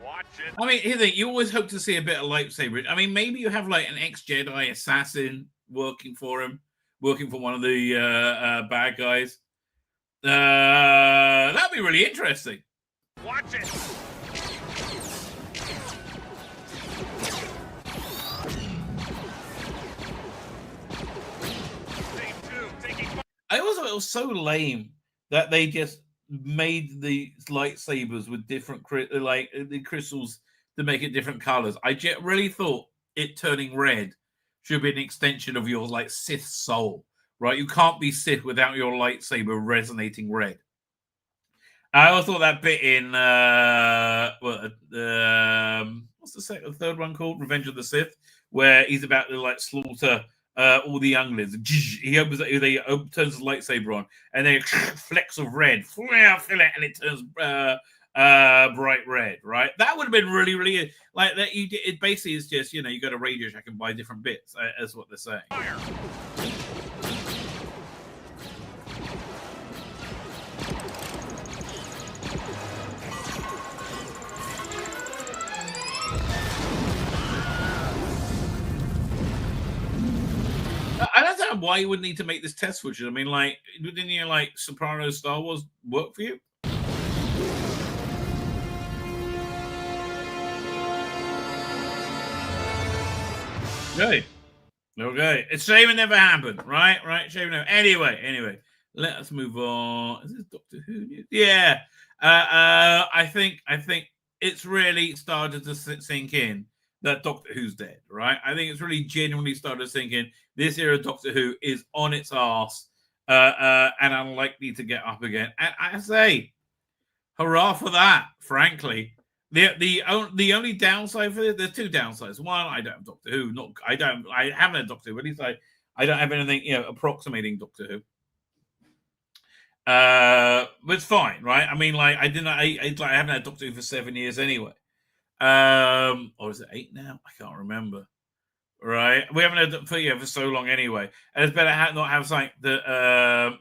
Watch it. I mean, here you always hope to see a bit of lightsaber. I mean, maybe you have like an ex-Jedi assassin working for him, working for one of the bad guys. That'd be really interesting. Watch it. I also it was so lame that they just made the lightsabers with different like the crystals to make it different colors. I really thought it turning red should be an extension of your like Sith soul, right? You can't be Sith without your lightsaber resonating red. I also thought that bit in what's the third one called? Revenge of the Sith, where he's about to like slaughter all the younglings. He turns the lightsaber on, and then flecks of red, and it turns bright red. Right? That would have been really, really like that. It basically is just you go to Radio Shack and buy different bits. That's what they're saying. I don't know why you would need to make this test footage. I mean, like, didn't like Sopranos, Star Wars work for you? Okay. It's a shame it never happened, right? Shame never. Anyway, let us move on. Is this Doctor Who news? Yeah. I think it's really started to sink in that Doctor Who's dead, right? I think it's really genuinely started thinking this era of Doctor Who is on its arse and unlikely to get up again. And I say, hurrah for that, frankly. The only downside for this, there's two downsides. One, I don't have Doctor Who. I haven't had Doctor Who. At least I don't have anything approximating Doctor Who. But it's fine, right? I mean, like I haven't had Doctor Who for 7 years anyway. Or is it 8 now? I can't remember. Right, we haven't had it for so long anyway, and it's better not have something that.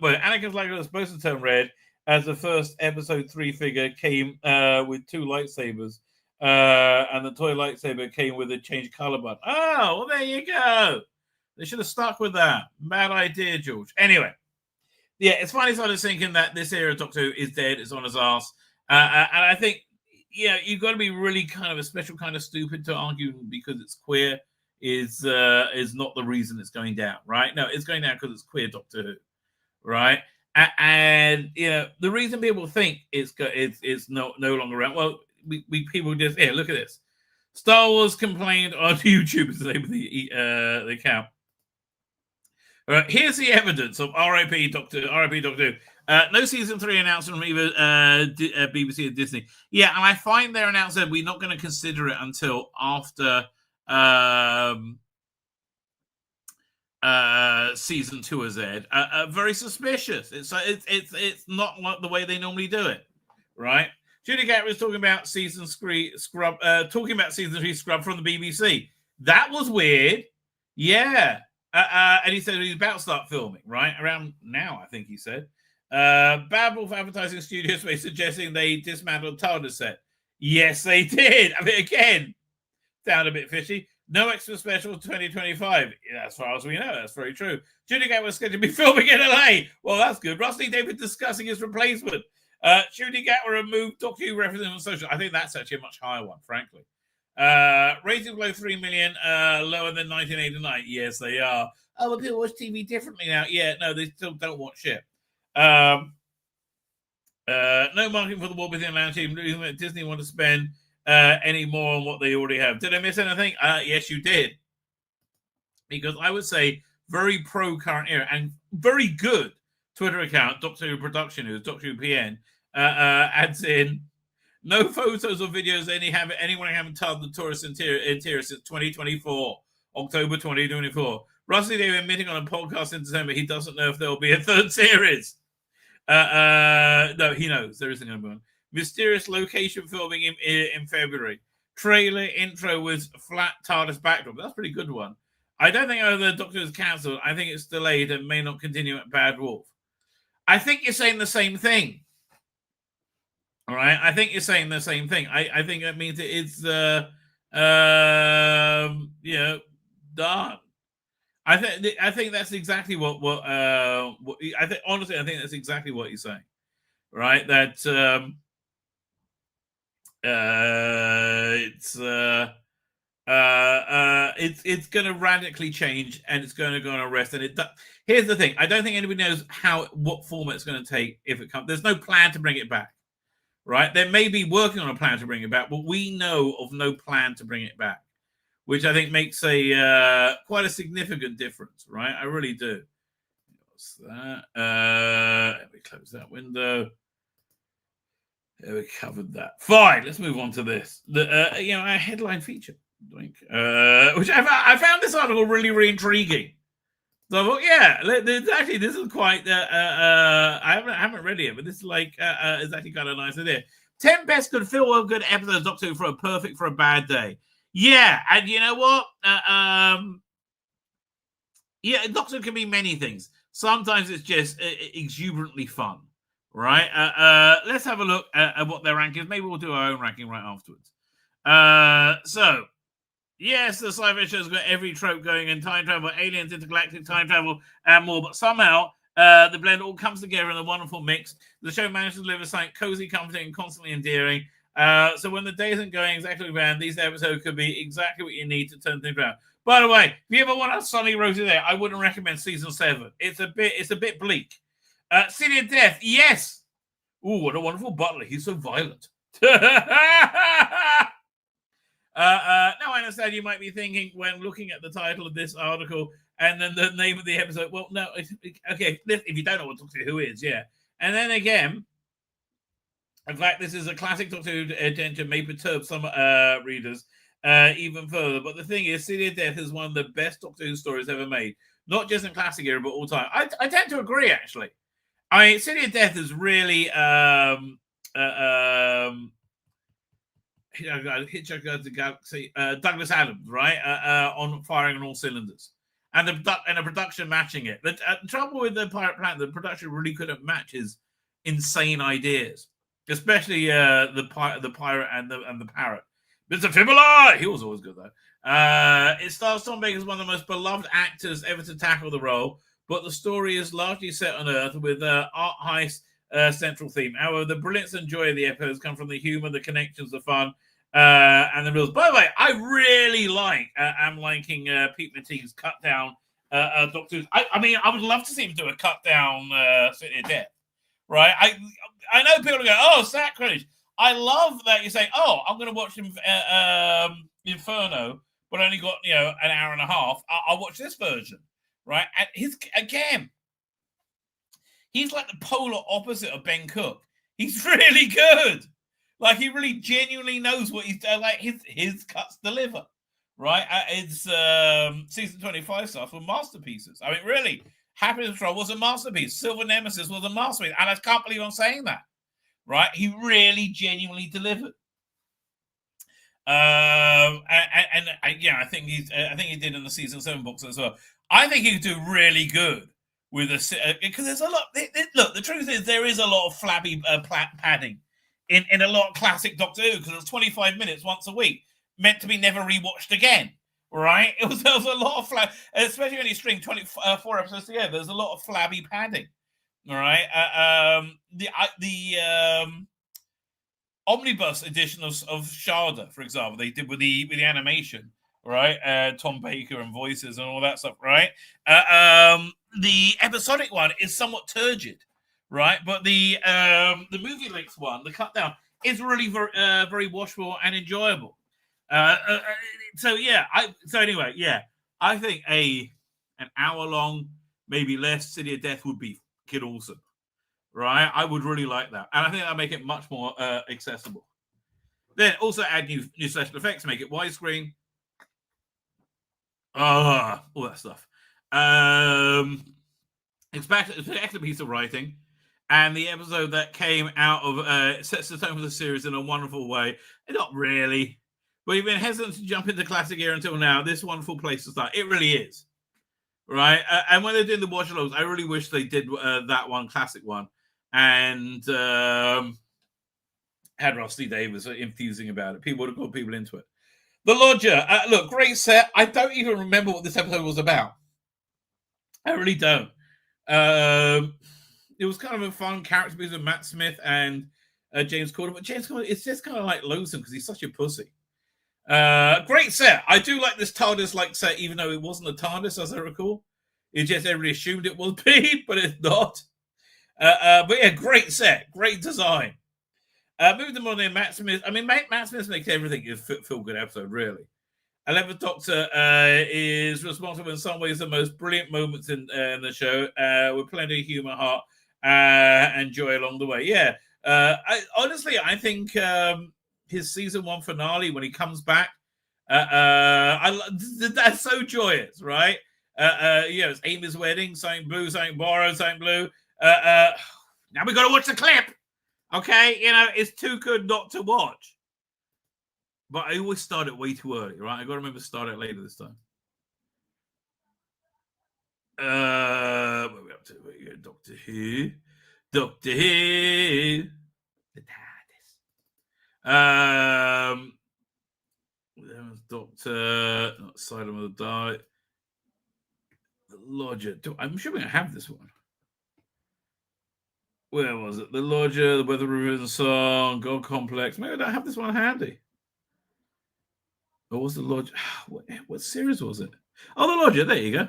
Anakin's lightsaber was supposed to turn red as the first episode 3 figure came with 2 lightsabers, and the toy lightsaber came with a change color button. Oh, well, there you go. They should have stuck with that. Bad idea, George. Anyway, yeah, it's funny. I was thinking that this era of Doctor Who is dead. It's on his ass, and I think you've got to be really kind of a special kind of stupid to argue because it's queer. Is not the reason it's going down, right? No, it's going down because it's queer Doctor Who, right? And the reason people think it's no longer around. Well, we people just look at this. Star Wars complained on YouTube is the name of the account. All right, here's the evidence of R.I.P. Doctor Who. No season 3 announcement from either BBC or Disney. Yeah, and I find their announcement we're not going to consider it until after. Season 2 has aired. Very suspicious. It's not like the way they normally do it, right? Judy Gatt was talking about season 3 Scrub, season 3 Scrub from the BBC. That was weird. Yeah. And he said he's about to start filming, right? Around now, I think he said. Bad Wolf Advertising Studios were suggesting they dismantled TARDIS set. Yes, they did. I mean, again, sound a bit fishy. No extra special 2025. Yeah, as far as we know, that's very true. Judy Gatt was scheduled to be filming in LA. Well, that's good. Rusty David discussing his replacement. Judy Gatt will remove Doctor Who references on social. I think that's actually a much higher one, frankly. Ratings below 3 million, lower than 1989. Yes, they are. Oh, but people watch TV differently now. Yeah, no, they still don't watch shit. No marketing for the War Within Lounge team. Disney want to spend any more on what they already have. Did I miss anything? Yes, you did. Because I would say very pro current era and very good Twitter account, Doctor Who Production News, Doctor Who PN, adds in no photos or videos anyone having toured the tourist interior since 2024, October 2024. Rusty David admitting on a podcast in December he doesn't know if there will be a third series. No, he knows there isn't going to be one. Mysterious location filming in February. Trailer intro with flat TARDIS backdrop. That's a pretty good one. I don't think the Doctor is cancelled. I think it's delayed and may not continue at Bad Wolf. I think you're saying the same thing. All right? I think you're saying the same thing. I think that means it's done. I think that's exactly what I think. Honestly, I think that's exactly what he's saying. Right? That it's going to radically change and it's going to go on a rest. And here's the thing: I don't think anybody knows what format it's going to take if it comes. There's no plan to bring it back, right? They may be working on a plan to bring it back, but we know of no plan to bring it back, which I think makes quite a significant difference, right? I really do. What's that? Let me close that window. Yeah, we covered that. Fine, let's move on to this. Our headline feature, which I found this article really, really intriguing. So I thought, actually, this is quite. I haven't read it, but this is it's actually kind of a nice idea. 10 best good feel-good episodes of Doctor Who for a perfect for a bad day. Yeah, and you know what? Doctor Who can be many things. Sometimes it's just exuberantly fun. Right, let's have a look at what their ranking is. Maybe we'll do our own ranking right afterwards. So, yes, the sci-fi show's got every trope going in time travel, aliens, intergalactic time travel, and more. But somehow, the blend all comes together in a wonderful mix. The show managed to deliver something cozy, comforting, and constantly endearing. So when the day isn't going exactly planned, these episodes could be exactly what you need to turn things around. By the way, if you ever want a sunny rosy there, I wouldn't recommend season 7. It's a bit bleak. City of Death, yes. Ooh, what a wonderful butler. He's so violent. Now, I understand you might be thinking when looking at the title of this article and then the name of the episode, well, no, okay, if you don't know what Doctor Who is, yeah. And then again, in fact, this is a classic Doctor Who attention may perturb some readers even further. But the thing is, City of Death is one of the best Doctor Who stories ever made. Not just in classic era, but all time. I tend to agree, actually. I mean, City of Death is really Hitchhiker the Galaxy, Douglas Adams, right? On firing on all cylinders. And the production matching it. The trouble with the Pirate Planet, the production really couldn't match his insane ideas. Especially the pirate and the parrot. Mr. Fibula! He was always good, though. It stars Tom Baker as one of the most beloved actors ever to tackle the role, but the story is largely set on Earth with art heist central theme. However, the brilliance and joy of the episodes come from the humor, the connections, the fun, and the rules. By the way, I really am liking Pete Mattee's cut down Doctor Who. I mean, I would love to see him do a cut down City of Death. Right, I know people go, oh, sacrilege. I love that you say, oh, I'm going to watch Inferno, but only got an hour and a half. I'll watch this version, right? And he's like the polar opposite of Ben Cook. He's really good. Like he really genuinely knows what he's doing. Like his cuts deliver, right? It's season 25 stuff were masterpieces. I mean, really. Happiness Patrol was a masterpiece. Silver Nemesis was a masterpiece. And I can't believe I'm saying that. Right? He really genuinely delivered. I think he did in the season 7 books as well. I think he could do really good with because there's a lot. Look, the truth is there is a lot of flabby padding in a lot of classic Doctor Who because it's 25 minutes once a week, meant to be never rewatched again. Right, there was a lot of flab, especially when you string 24 episodes together. There's a lot of flabby padding. All right, the omnibus edition of Sharda, for example, they did with the animation, right? Tom Baker and voices and all that stuff, right? The episodic one is somewhat turgid, right? But the movie length one, the cut down, is really very watchable and enjoyable. Anyway, I think an hour long, maybe less City of Death would be kid awesome, right? I would really like that, and I think that'll make it much more accessible. Then also add new special effects, make it widescreen, all that stuff. Expect a piece of writing, and the episode that came out of sets the tone for the series in a wonderful way. Not really. But you've been hesitant to jump into classic era until now. This wonderful place to start. It really is, right? And when they're doing the watch-alongs, I really wish they did that one, classic one, and had Rusty Davis enthusing about it. People would have got people into it. The Lodger, look, great set. I don't even remember what this episode was about. I really don't. It was kind of a fun character piece with Matt Smith and James Corden, but James Corden, it's just kind of like loathsome because he's such a pussy. Great set. I do like this TARDIS-like set, even though it wasn't a TARDIS, as I recall. It just everybody assumed it would be, but it's not. But yeah, great set, great design. Moving on in, Matt Smith. I mean, Matt Smith makes everything a feel-good episode, really. 11th Doctor is responsible in some ways for the most brilliant moments in the show, with plenty of humour, heart, and joy along the way. Yeah, I think his season 1 finale when he comes back, that's so joyous, right? It's Amy's wedding, something blue, something borrowed, something blue. Now we got to watch the clip, okay? It's too good not to watch. But I always start it way too early, right? I got to remember to start it later this time. What are we up to? Doctor Who. The TARDIS. There was Doctor, not Asylum of the Daleks. The Lodger. I'm sure we're going to have this one. Where was it? The Lodger, the Weather Revision Song, God Complex. Maybe I don't have this one handy. What was the Lodger? What series was it? Oh, the Lodger. There you go.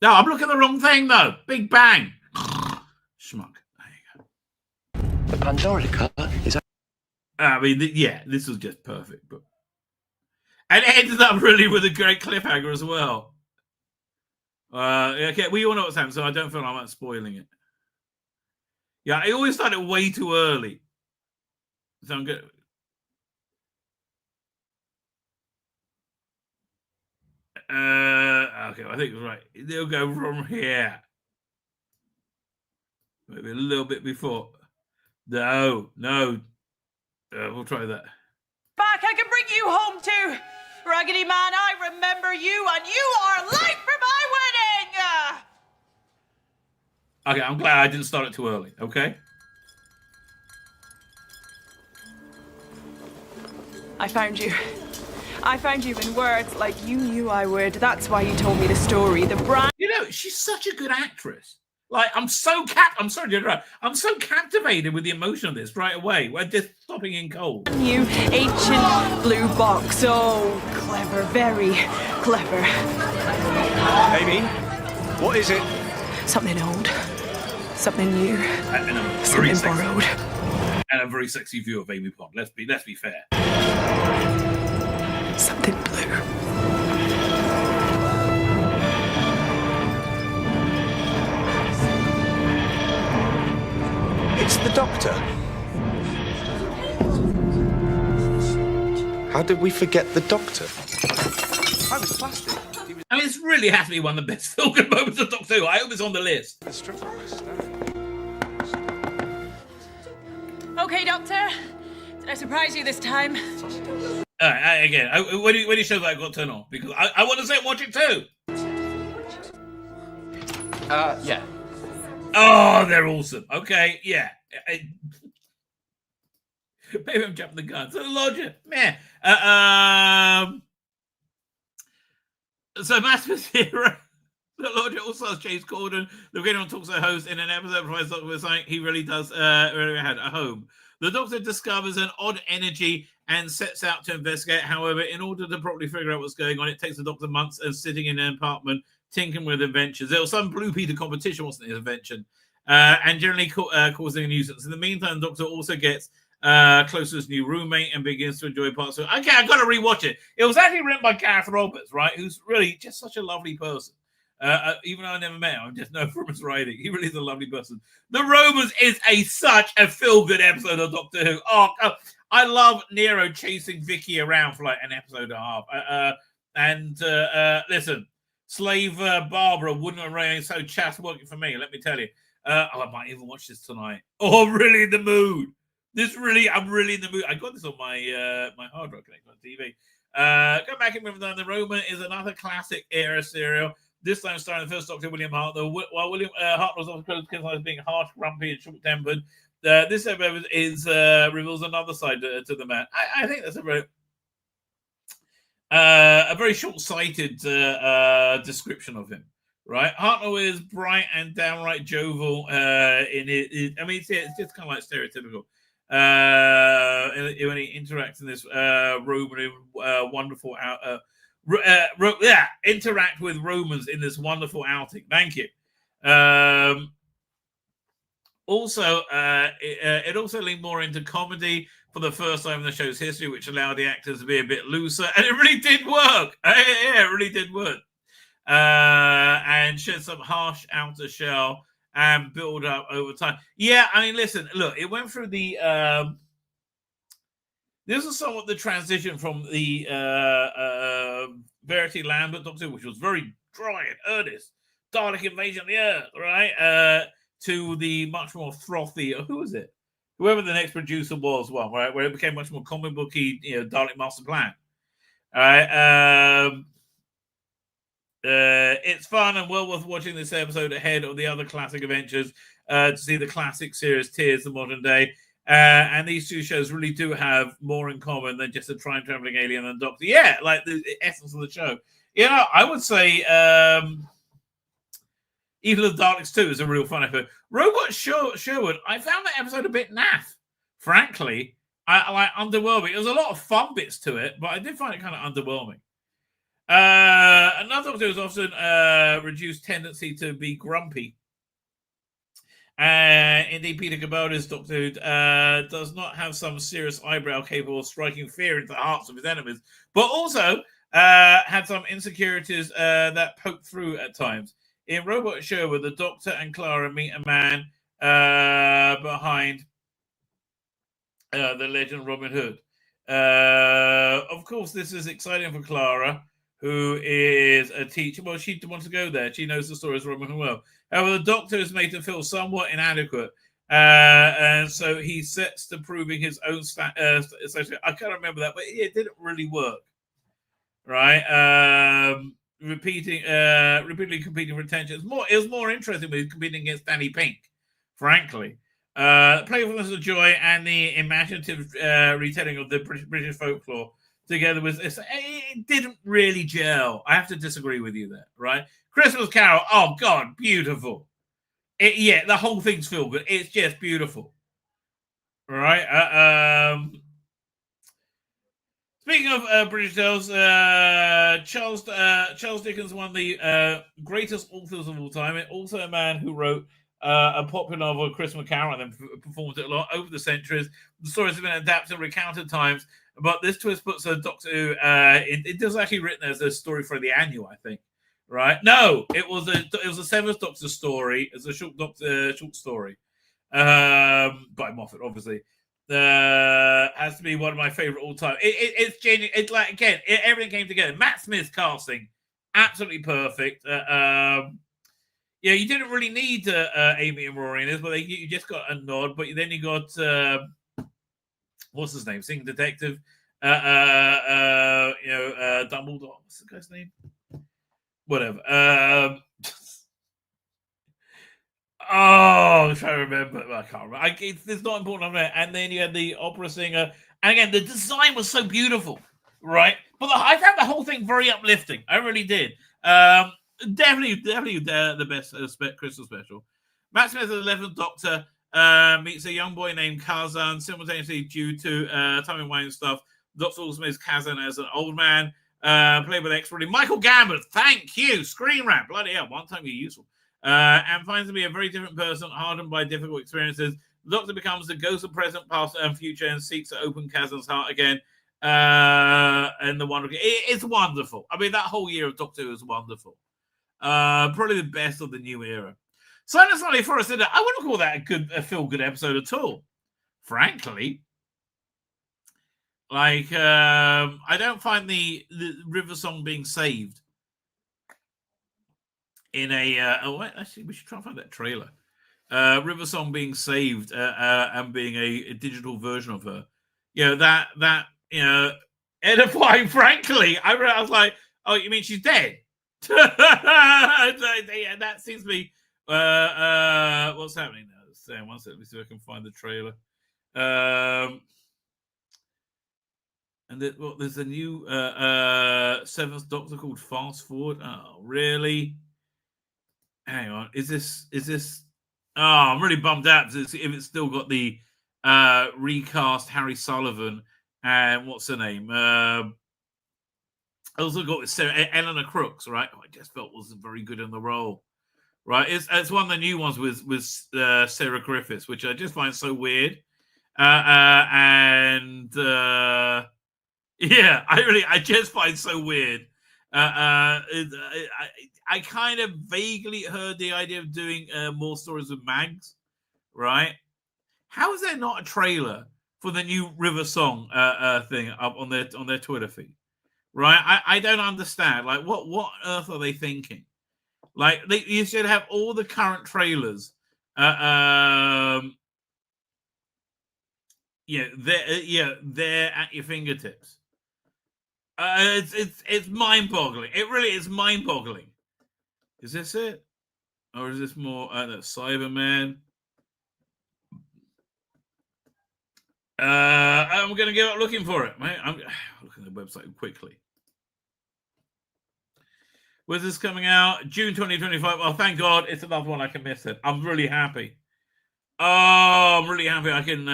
No, I'm looking at the wrong thing, though. Big Bang. Schmuck. There you go. The Pandora cut is... I mean, yeah, this was just perfect. But And it ends up really with a great cliffhanger as well. Okay, we all know what's happening, so I don't feel like I'm spoiling it. Yeah, I always started way too early. So I'm good. Okay, I think it's right. They'll go from here. Maybe a little bit before. No. We'll try that. Back, I can bring you home too. Raggedy Man, I remember you, and you are late for my wedding! Okay, I'm glad I didn't start it too early, okay? I found you. I found you in words like you knew I would. That's why you told me the story. The brand. You know, she's such a good actress. Like, I'm so captivated with the emotion of this right away. We're just stopping in cold. New ancient blue box. Oh, clever, very clever. Amy, what is it? Something old, something new, and something borrowed. And a very sexy view of Amy Pond. Let's be fair. Something blue. It's the Doctor. How did we forget the Doctor? I was plastic. I mean, this really has to be one of the best feel-good moments of Doctor Who. I hope it's on the list. Okay, Doctor. Did I surprise you this time? Again, when he shows that, I got turned on because I want to say watch it too. Yeah. Oh, they're awesome. Okay, yeah. Maybe I'm jumping the gun. So Lodger, man. So Master's Hero. The Lodger also has Chase Corden. The Beginning talks to host in an episode provides Doctor with something he really does really had a home. The Doctor discovers an odd energy and sets out to investigate. However, in order to properly figure out what's going on, it takes the Doctor months and sitting in an apartment tinkering with inventions. There was some Blue Peter competition, wasn't it, invention? And generally causing a nuisance. In the meantime, the Doctor also gets close to his new roommate and begins to enjoy parts of it. Okay, I've got to rewatch it. It was actually written by Gareth Roberts, right? Who's really just such a lovely person. Even though I never met him, I just know from his writing. He really is a lovely person. The Romans is such a feel-good episode of Doctor Who. Oh, I love Nero chasing Vicky around for like an episode and a half. Listen, Slave Barbara wouldn't have remained so chaste working for me, let me tell you. I might even watch this tonight. Oh, I'm really in the mood. I'm really in the mood. I got this on my my hard drive connected on TV. Go back and remember that The Roman is another classic era serial. This time starring the first Doctor, William Hartnell. While William Hartnell was also criticized as being harsh, grumpy, and short-tempered, this episode reveals another side to the man. I think that's a very short-sighted description of him. Right, Hartnell is bright and downright jovial. I mean, it's just kind of like stereotypical. When he interacts in this Roman wonderful interact with Romans in this wonderful outing. Thank you. Also, it also leaned more into comedy for the first time in the show's history, which allowed the actors to be a bit looser, and it really did work. Yeah, it really did work. And shed some harsh outer shell and build up over time. Yeah, I mean, listen, look, it went through the this is somewhat the transition from the Verity Lambert Doctor, which was very dry and earnest, Dalek invasion of the Earth, right? To the much more frothy, who was it? Whoever the next producer was, right? Where it became much more comic booky, Dalek Master Plan. All right. It's fun and well worth watching this episode ahead of the other classic adventures to see the classic series Tears of modern day. And these two shows really do have more in common than just a time-traveling alien and Doctor. Yeah, like the essence of the show. I would say Evil of the Daleks 2 is a real fun episode. Robot Sherwood, I found that episode a bit naff, frankly. I like underwhelming. There's a lot of fun bits to it, but I did find it kind of underwhelming. Another Doctor has often reduced tendency to be grumpy Indeed, Peter Capaldi's Doctor Who does not have some serious eyebrow capable of striking fear into the hearts of his enemies, but also had some insecurities that poke through at times. In Robot Sherwood, the Doctor and Clara meet a man behind the legend Robin Hood. Of course, this is exciting for Clara, who is a teacher. Well, she wants to go there. She knows the stories of Robin Hood well. However, the Doctor is made to feel somewhat inadequate. And so he sets to proving his own I can't remember that, but it didn't really work. Right? Repeatedly competing for attention. It was more interesting when he was competing against Danny Pink, frankly. Playfulness of joy and the imaginative retelling of the British folklore together with it didn't really gel. I have to disagree with you there, right? Christmas Carol, oh God, beautiful. The whole thing's feel good. It's just beautiful, right? Speaking of British tales, Charles Dickens, one of the greatest authors of all time, and also a man who wrote a popular novel, Christmas Carol, and then performed it a lot over the centuries. The stories have been adapted and recounted times, but this twist puts a Doctor Who. It was actually written as a story for the annual, I think. Right? No, it was a Seventh Doctor story. It's a short story by Moffat, obviously. Has to be one of my favorite all time. It's genuine. It's like, again, everything came together. Matt Smith's casting, absolutely perfect. You didn't really need Amy and Rory in this, but you just got a nod. But then you got what's his name, singing detective, Dumbledore. What's the guy's name? Whatever. I'm trying to remember. I can't remember. It's not important. And then you had the opera singer. And again, the design was so beautiful, right? But I found the whole thing very uplifting. I really did. Definitely the best Christmas special. Matt Smith, the 11th Doctor, meets a young boy named Kazan. Simultaneously, due to time and wine stuff, the Doctor also meets Kazan as an old man. Played with expertly Michael Gambon. Thank you. Screen rap. Bloody hell. One time you're useful. And finds to be a very different person, hardened by difficult experiences. The Doctor becomes the ghost of present, past, and future, and seeks to open Kazan's heart again. And the wonderful. It's wonderful. I mean, that whole year of Doctor Who is wonderful. Probably the best of the new era. Silence Valley Forest Dinner. I wouldn't call that a feel-good episode at all, frankly. Like, I don't find the River Song being saved in a. Actually, we should try and find that trailer. River Song being saved and being a digital version of her. That edifying. Frankly, I was like, oh, you mean she's dead? That seems to be what's happening now. One second, let me see if I can find the trailer. And there's a new Seventh Doctor called Fast Forward. Oh, really? Hang on. Is this? Oh, I'm really bummed out if it's still got the recast Harry Sullivan and what's her name? I also got Eleanor Crooks, right? I just felt wasn't very good in the role, right? It's one of the new ones with Sarah Griffiths, which I just find so weird. I just find so weird. I kind of vaguely heard the idea of doing more stories with Mags, right? How is there not a trailer for the new River Song thing up on their Twitter feed? Right, I don't understand. Like, what on earth are they thinking? Like, you should have all the current trailers. They're at your fingertips. It's mind-boggling. It really is mind-boggling. Is this it, or is this more Cyberman? I'm going to give up looking for it, mate. I'm looking at the website quickly. When's this coming out? June 2025. Oh, thank God. It's another one I can miss it. I'm really happy. Oh, I'm really happy I can...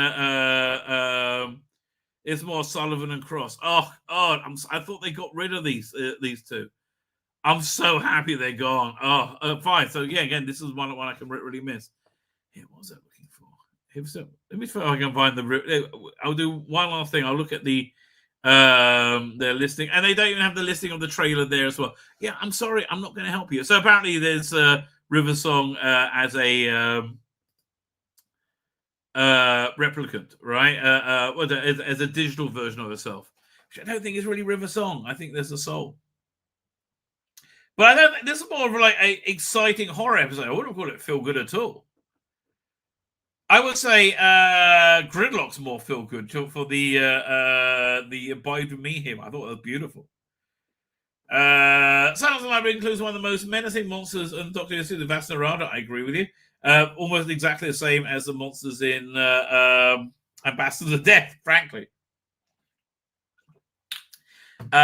it's more Sullivan and Cross. Oh, God. I thought they got rid of these two. I'm so happy they're gone. Oh, fine. So, yeah, again, this is one I can really miss. Here, what was I looking for? Let me see if I can find the. I'll do one last thing. I'll look at their listing, and they don't even have the listing of the trailer there as well. Yeah, I'm sorry, I'm not going to help you. So apparently, there's River Song as a replicant, right? As a digital version of herself, which I don't think is really River Song. I think there's a soul. But I don't think this is more of like an exciting horror episode. I wouldn't call it feel good at all. I would say Gridlock's more feel good for the Abide With Me hymn. I thought it was beautiful. Silence of the Library includes one of the most menacing monsters in Doctor Who, the Vastarada. I agree with you. Almost exactly the same as the monsters in Ambassadors of Death, frankly. And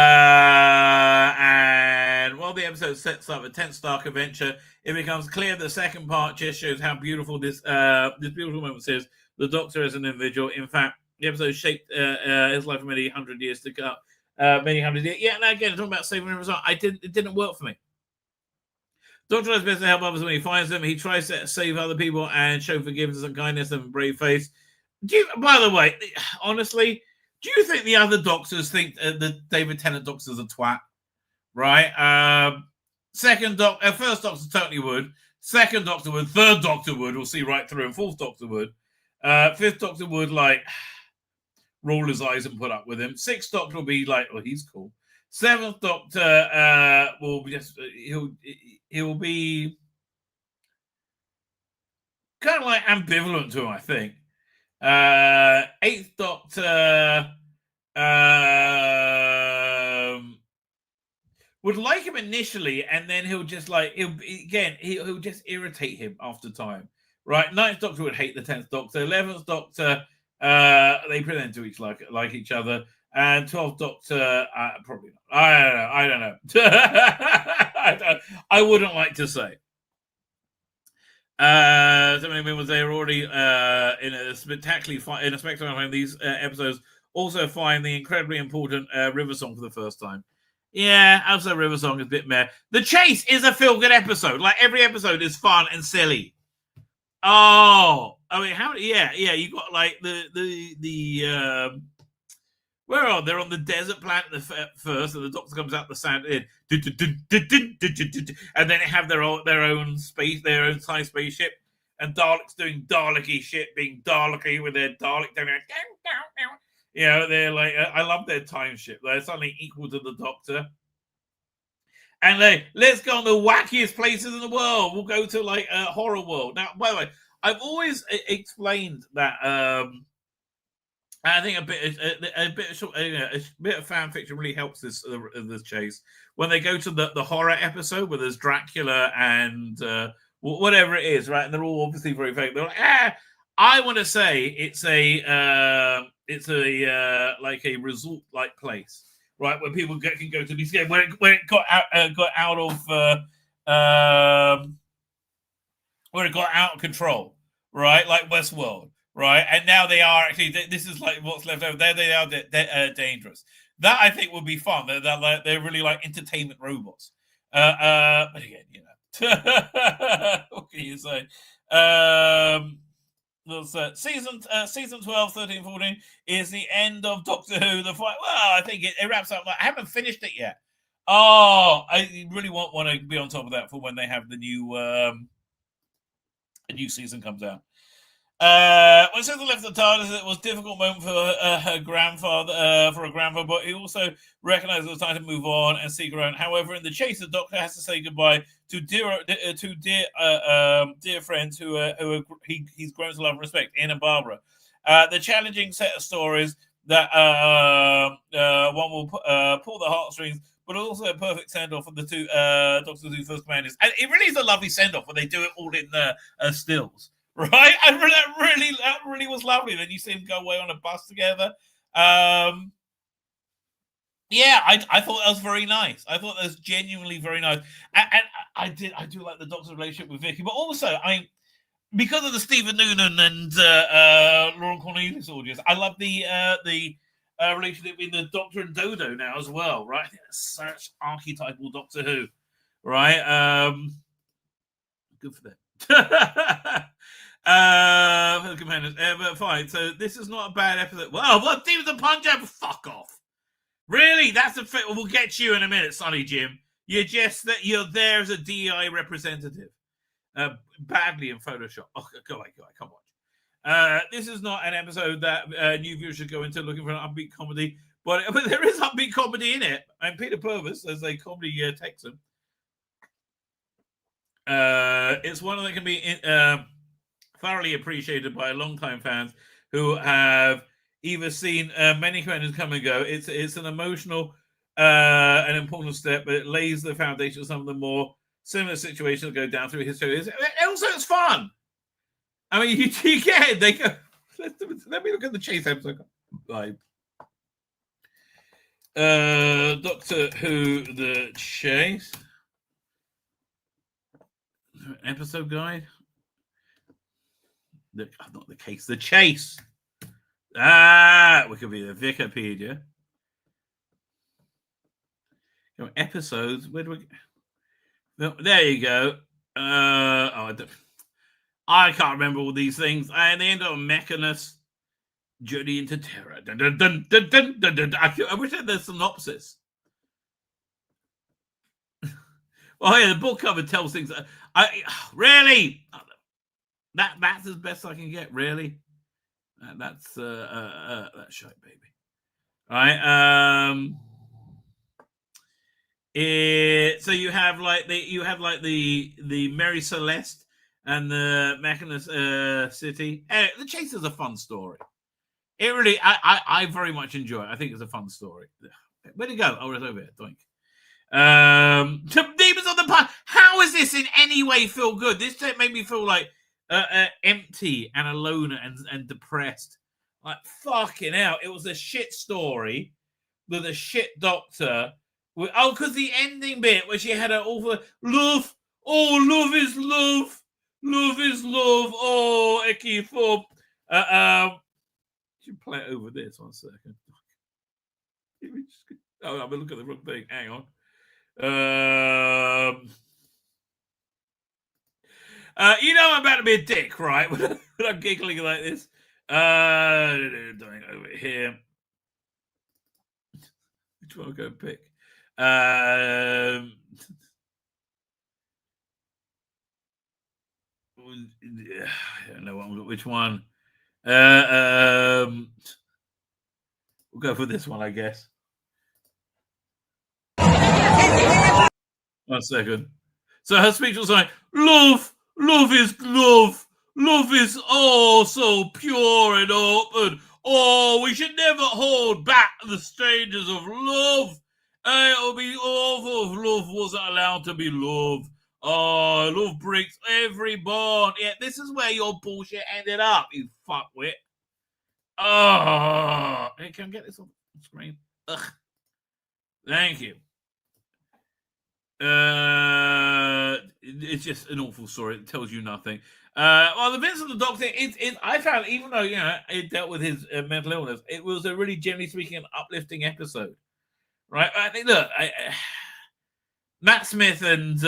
while the episode sets up a tense, dark adventure, it becomes clear the second part just shows how beautiful this beautiful moment is. The Doctor as an individual. In fact, the episode shaped his life for many hundred years to come. Many hundred years. Yeah, and again, talking about saving the result, it didn't work for me. Doctor does best to help others when he finds them. He tries to save other people and show forgiveness and kindness and brave face. By the way, honestly, do you think the other doctors think the David Tennant doctor's a twat? Right? First doctor totally would. Second doctor would. Third doctor would. We'll see right through. And fourth doctor would. Fifth doctor would roll his eyes and put up with him. Sixth doctor will be like, oh, he's cool. Seventh doctor will be just he'll be kind of like ambivalent to him, I think. Eighth doctor would like him initially, and then he'll just he'll just irritate him after time. Right? Ninth doctor would hate the 10th doctor. 11th doctor, they pretend to like each other. And 12th Doctor, probably not. I don't know. I wouldn't like to say. So many members, they are already in a spectacular time. These episodes also find the incredibly important River Song for the first time. Yeah, also River Song is a bit meh. The Chase is a feel-good episode. Like, every episode is fun and silly. Oh, I mean, you got like the where are they? They're on the desert planet first, and the Doctor comes out the sand in, and then they have their own space, their own size spaceship, and Daleks doing Dalek-y shit, being Dalek-y with their Dalek down there. You know, they're like, I love their time ship. They're suddenly equal to the Doctor. And let's go on the wackiest places in the world. We'll go to like a horror world. Now, by the way, I've always explained that. I think a bit of fan fiction really helps this chase. When they go to the horror episode where there's Dracula and whatever it is, right? And they're all obviously very fake. They're like, I want to say it's a like a resort like place, right? Where people can go to these games where it got out of control, right? Like Westworld. Right, and now they are actually. This is like what's left over. They are dangerous. That I think would be fun. They're really like entertainment robots. But again, you know, what can you say? Season 12, 13, 14 is the end of Doctor Who. The fight. Well, I think it wraps up. I haven't finished it yet. Oh, I really want to be on top of that for when they have the new season comes out. When Cynthia left the TARDIS, it was a difficult moment for her grandfather, but he also recognised it was time to move on and seek her own. However, in the chase, the Doctor has to say goodbye to dear friends who he's grown to love and respect, Ian and Barbara. The challenging set of stories that one will pull the heartstrings, but also a perfect send-off for the two Doctor Who first commanders. And it really is a lovely send-off when they do it all in stills. Right, and that really was lovely. Then you see them go away on a bus together. I thought that was very nice. I thought that was genuinely very nice, and I do like the Doctor's relationship with Vicky, but also because of the Stephen Noonan and Lauren Cornelius audience, I love the relationship with the Doctor and Dodo now as well. Right, I think that's such archetypal Doctor Who. Right, good for them. For the companions. But fine. So this is not a bad episode. Well, what Demons of Punjab? Fuck off. Really? That's a fit. We'll get you in a minute, Sonny Jim. You're you're there as a DI representative. Badly in Photoshop. Oh, go away. Come watch. This is not an episode that new viewers should go into looking for an upbeat comedy, but there is upbeat comedy in it. And Peter Purvis as a comedy Texan. It's one that can be thoroughly appreciated by longtime fans who have either seen many comedians come and go. It's an emotional and important step, but it lays the foundation of some of the more similar situations that go down through history. Also, it's fun. I mean, you get it. They go. Let me look at the Chase episode. Like, Doctor Who, the Chase episode guide. Not the case. The Chase. We could be the Wikipedia. Episodes. Where do we? There you go. I can't remember all these things. And they end up on Mechanus, Journey into Terror. Dun, dun, dun, dun, dun, dun, dun. I wish I had the synopsis. Oh yeah, the book cover tells things. Really. That's as best I can get. Really. That's shite, baby. All right. So you have the Mary Celeste and the Mechanus City. The Chase is a fun story. It really, I very much enjoy it. I think it's a fun story. Where'd it go? Oh, it's over here. Doink. Demons of the Past. How is this in any way feel good? This made me feel like empty and alone and depressed. Like fucking hell. It was a shit story with a shit doctor. Because the ending bit where she had an awful love. Oh, love is love. Love is love. Oh, icky fob. Should play it over this 1 second. Oh, I've been looking at the wrong thing. Hang on. I'm about to be a dick, right? When I'm giggling like this. Doing over here. Which one I'll go and pick? I don't know which one. We'll go for this one, I guess. 1 second. So her speech was like, love is love. Love is so pure and open. Oh, we should never hold back the strangers of love. It would be awful if love wasn't allowed to be love. Oh, love breaks every bond. Yeah, this is where your bullshit ended up, you fuckwit. Oh, hey, can I get this on screen? Ugh. Thank you. It's just an awful story. It tells you nothing. Well, the Vince and the Doctor, I found, even though, it dealt with his mental illness, it was a really, generally speaking, an uplifting episode. Right? I think, look, Matt Smith and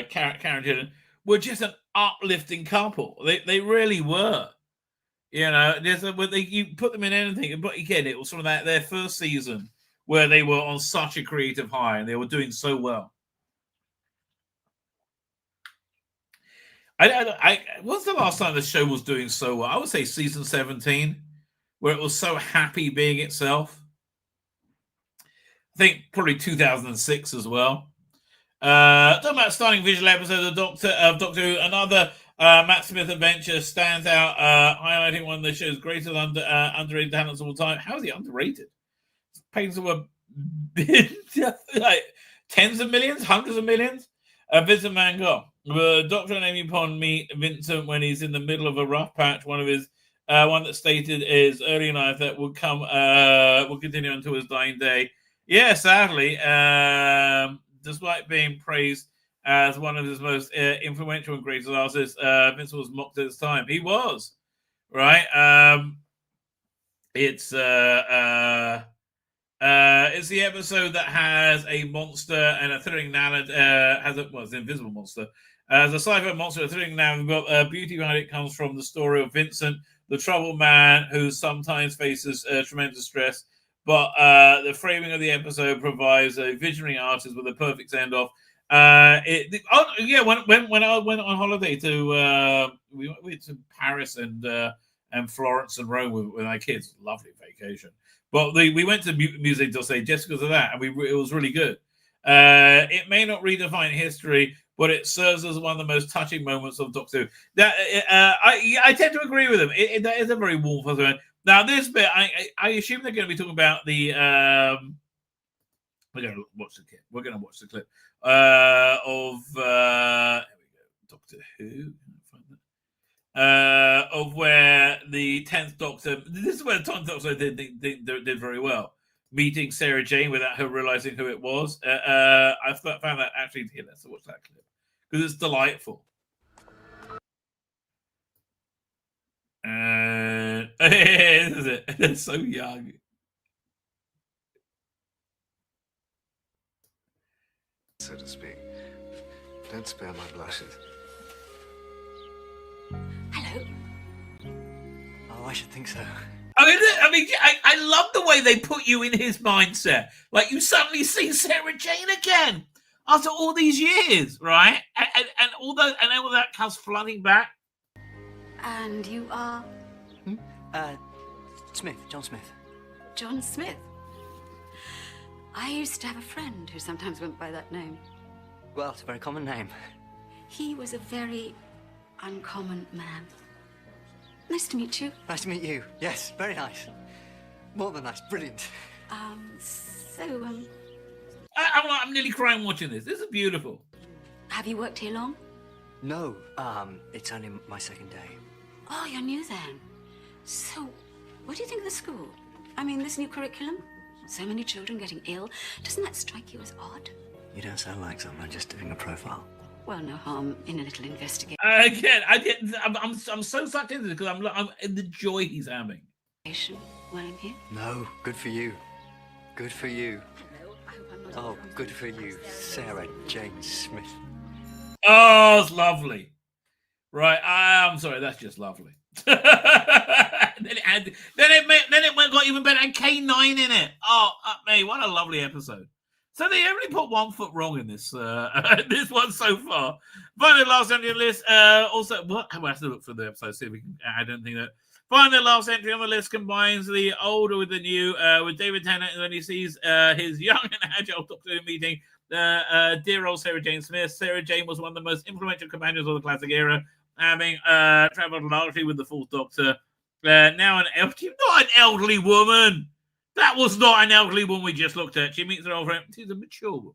Karen were just an uplifting couple. They really were. You put them in anything, but again, it was sort of their first season where they were on such a creative high and they were doing so well. What's the last time the show was doing so well? I would say season 17, where it was so happy being itself. I think probably 2006 as well. Talking about stunning visual episode of Doctor Who, another Matt Smith adventure stands out, highlighting one of the show's greatest underrated talents of all time. How is he underrated? Paintings were like tens of millions, hundreds of millions. Vincent Van Gogh. The Doctor and Amy Pond meet Vincent when he's in the middle of a rough patch. One that stated is early in life that will continue until his dying day. Yeah, sadly, despite being praised as one of his most influential and greatest artists, Vincent was mocked at his time. He was, right? It's the episode that has a monster and a thrilling narrative. It's an invisible monster As a sci-fi monster, thrilling now, but beauty behind it comes from the story of Vincent, the troubled man who sometimes faces tremendous stress. But the framing of the episode provides a visionary artist with a perfect send-off. When I went on holiday to we went to Paris and Florence and Rome with my kids, lovely vacation. But we went to Musée d'Orsay just because of that, and it was really good. It may not redefine history, but it serves as one of the most touching moments of Doctor Who. That I tend to agree with him. That is a very warm moment. Now, this bit, I assume they're going to be talking about the. We're going to watch the clip. We're going to watch the clip of. Here we go. Doctor Who. Of where the 10th Doctor. This is where the 10th Doctor did very well. Meeting Sarah Jane without her realizing who it was. I found that actually here. Let's watch that clip because it's delightful. This is it. It's so young. So to speak. Don't spare my blushes. Hello. Oh, I should think so. I love the way they put you in his mindset. Like you suddenly see Sarah Jane again after all these years, right? And all that comes flooding back. And you are? Smith, John Smith. John Smith? I used to have a friend who sometimes went by that name. Well, it's a very common name. He was a very uncommon man. Nice to meet you. Nice to meet you. Yes, very nice. More than nice. Brilliant. I'm nearly crying watching this. This is beautiful. Have you worked here long? No, it's only my second day. Oh, you're new then. So, what do you think of the school? I mean, this new curriculum? So many children getting ill. Doesn't that strike you as odd? You don't sound like someone just doing a profile. Well, no harm in a little investigation. Again, I'm so sucked into this because I'm in the joy he's having. While I'm here? No, good for you. Good for you. Hello, I hope I'm not. Oh, good for you, Sarah Jane Smith. Oh, it's lovely. Right, I'm sorry, that's just lovely. then it got even better and K9 in it. Oh, mate, what a lovely episode. So they only put 1 foot wrong in this this one so far. Finally, last entry on the list. Also, what? I have to look for the episode, see if we can add anything that. Finally, last entry on the list combines the older with the new, with David Tennant when he sees his young and agile Doctor Who meeting dear old Sarah Jane Smith. Sarah Jane was one of the most influential companions of the classic era, having travelled largely with the Fourth Doctor. Now not an elderly woman. That was not an elderly woman we just looked at. She meets her old friend. She's a mature woman.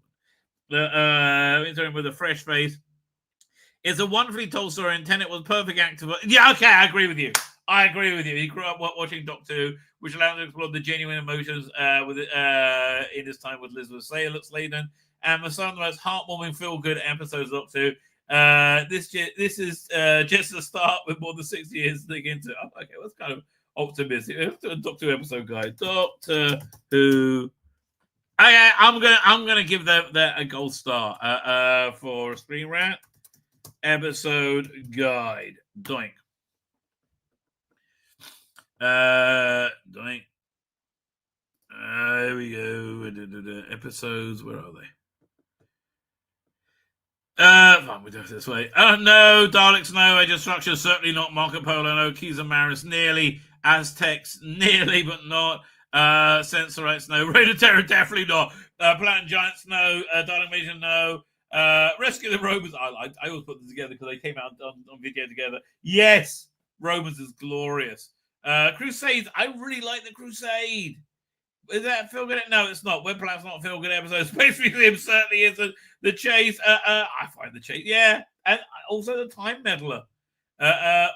Meets her with a fresh face. It's a wonderfully told story, and Tennant was a perfect actor. Yeah, okay, I agree with you. He grew up watching Doctor Who, which allowed him to explore the genuine emotions in his time with Elizabeth Sladen. And for some of the most heartwarming, feel-good episodes of Doctor Who. This is just the start with more than 6 years to dig into. Oh, okay, that's kind of optimistic. Doctor Who episode guide. Doctor Who. I'm gonna give that a gold star for Screen Rant episode guide. Doink. Doink. There we go. Episodes. Where are they? Fine, we do it this way. Oh no, Daleks, no. Age of Structure, certainly not. Marco Polo, no. Keys and Maris, nearly. Aztecs, nearly, but not. Sensorites, no. Raid of Terror, definitely not. Planet Giants, no. Dalek Invasion, no. Rescue the Romans. I always put them together because they came out on video together. Yes, Romans is glorious. Crusades, I really like the Crusade. Is that a feel good? No, it's not. Web Planet's not a feel good episode. Space Museum certainly isn't. The Chase, I find the Chase, yeah, and also the Time Meddler.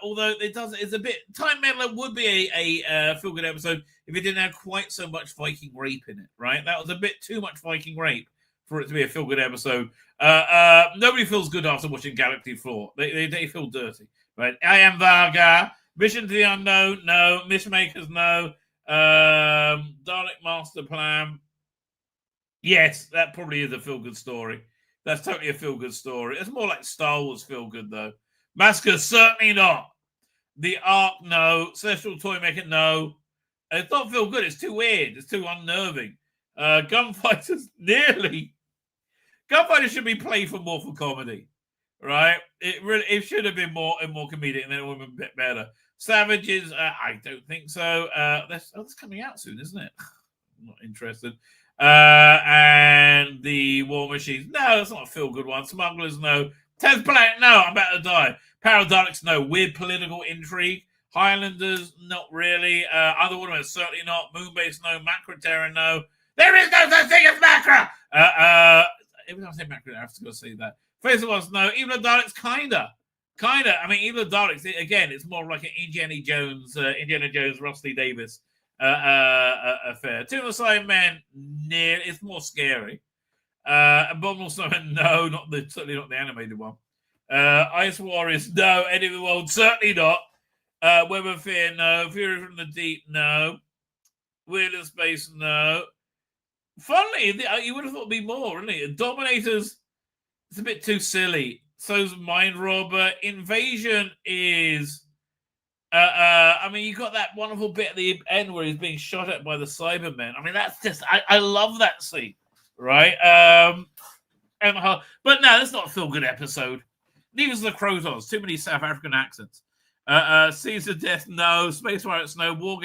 Although it's a bit. Time Meddler would be a feel good episode if it didn't have quite so much Viking rape in it, right? That was a bit too much Viking rape for it to be a feel good episode. Nobody feels good after watching Galaxy 4. They feel dirty, right? I Am Varga, Mission to the Unknown, no. Mishmakers, no. Dalek Master Plan. Yes, that probably is a feel-good story. That's totally a feel-good story. It's more like Star Wars feel-good, though. Massacre, certainly not. The Ark, no. Celestial Toymaker, no. It's not feel-good. It's too weird. It's too unnerving. Gunfighters, nearly. Gunfighters should be playful more for comedy, right? It should have been more comedic, and then it would have been a bit better. Savages, I don't think so. That's coming out soon, isn't it? I'm not interested. And the War Machines, no, that's not a feel-good one. Smugglers, no. 10th Planet, no, I'm about to die. Paradolics, no. Weird political intrigue. Highlanders, not really. Other Woodmen, certainly not. Moonbase, no. Macra Terror, no. There is no such thing as Macra! Every time I say Macra, I have to go say that. Face of Us, no. Evil Daleks, kinda. I mean, Evil Daleks, again, it's more like an Indiana Jones, Rusty Davis affair. Tomb of Silent Men, near. It's more scary. Abominable Snowman, no, certainly not the animated one. Ice Warriors, no. End of the World, certainly not. Web of Fear, no. Fury from the Deep, no. Weird in Space, no. Funnily, you would have thought it'd be more, wouldn't it? Dominators, it's a bit too silly. So's Mind Robber. Invasion is... I mean, you got that wonderful bit at the end where he's being shot at by the Cybermen. I mean, that's just... I love that scene, right? But no, that's not a feel-good episode. Neither is the Crotons. Too many South African accents. Seas of Death, no. Space Pirates, no. War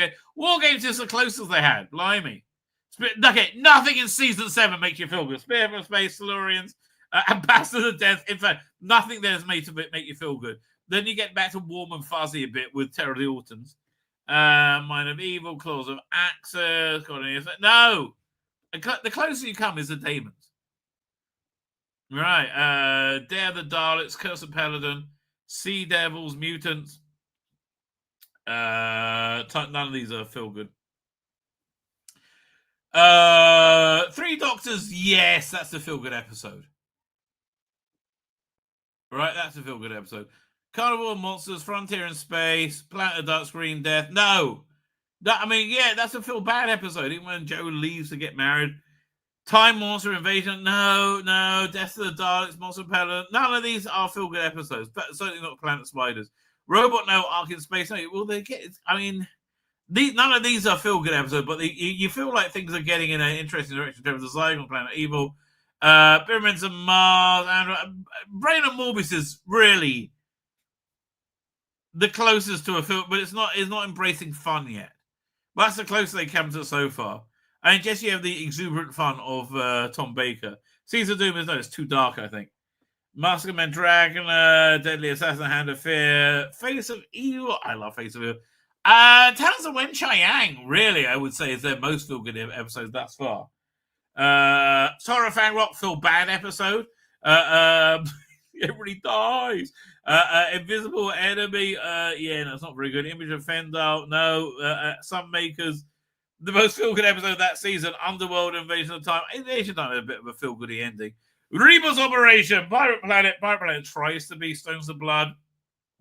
Games is the closest they had. Blimey. Okay, nothing in season 7 makes you feel good. Spear from Space, Silurians, Ambassador of Death. In fact, nothing there is made to make you feel good. Then you get back to warm and fuzzy a bit with Terror of the Autons. Mind of Evil, Claws of Axis. No! The closer you come is the Daemons. Right. Dare the Daleks, Curse of Paladin, Sea Devils, Mutants. None of these are feel good. Three Doctors, yes, that's a feel good episode. Right, that's a feel good episode. Carnival of Monsters, Frontier in Space, Planet of Dark Screen Death. No. That's a feel bad episode. Even when Joe leaves to get married. Time Monster Invasion, no. Death of the Daleks, Monster Paladin. None of these are feel good episodes, but certainly not Planet Spiders. Robot, no. Ark in Space, no. Well, none of these are feel good episodes, but you feel like things are getting in an interesting direction in terms of Zygon, Planet Evil, Pyramids of Mars, and Brain of Morbius is really the closest to a film, but it's not embracing fun yet. But that's the closest they come to so far. And just you have the exuberant fun of Tom Baker. Season of Doom it's too dark, I think. Mask of Dragon, Deadly Assassin, Hand of Fear, Face of Evil. I love Face of Evil. Talents of Wen Chiang, really, I would say, is their most feel-good episode thus far. Sorrow Fang Rock, feel bad episode. Everybody dies. Invisible Enemy, no, it's not very good. Image of Fendal, no. Sunmakers, the most feel-good episode of that season. Underworld, Invasion of Time. Invasion of Time had a bit of a feel-goody ending. Rebus Operation, Pirate Planet. Pirate Planet tries to be Stones of Blood,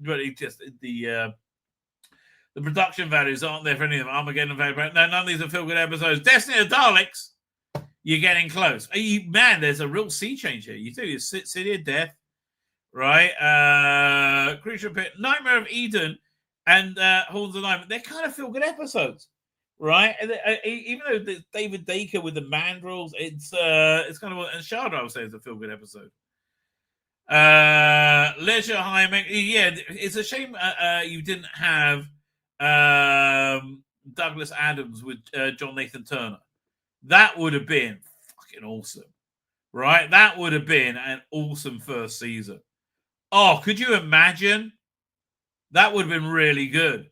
but it just the production values aren't there for any of them. Armageddon, no, none of these are feel-good episodes. Destiny of Daleks, you're getting close. There's a real sea change here. You do. It's City of Death, right? Creature Pit, Nightmare of Eden, and Horns of Night. They're kind of feel-good episodes, right? And even though there's David Dacre with the Mandrels, it's kind of, and Shardra, I would say, is a feel-good episode. Leisure High, it's a shame you didn't have Douglas Adams with John Nathan Turner. That would have been fucking awesome, right? That would have been an awesome first season. Oh, could you imagine? That would have been really good.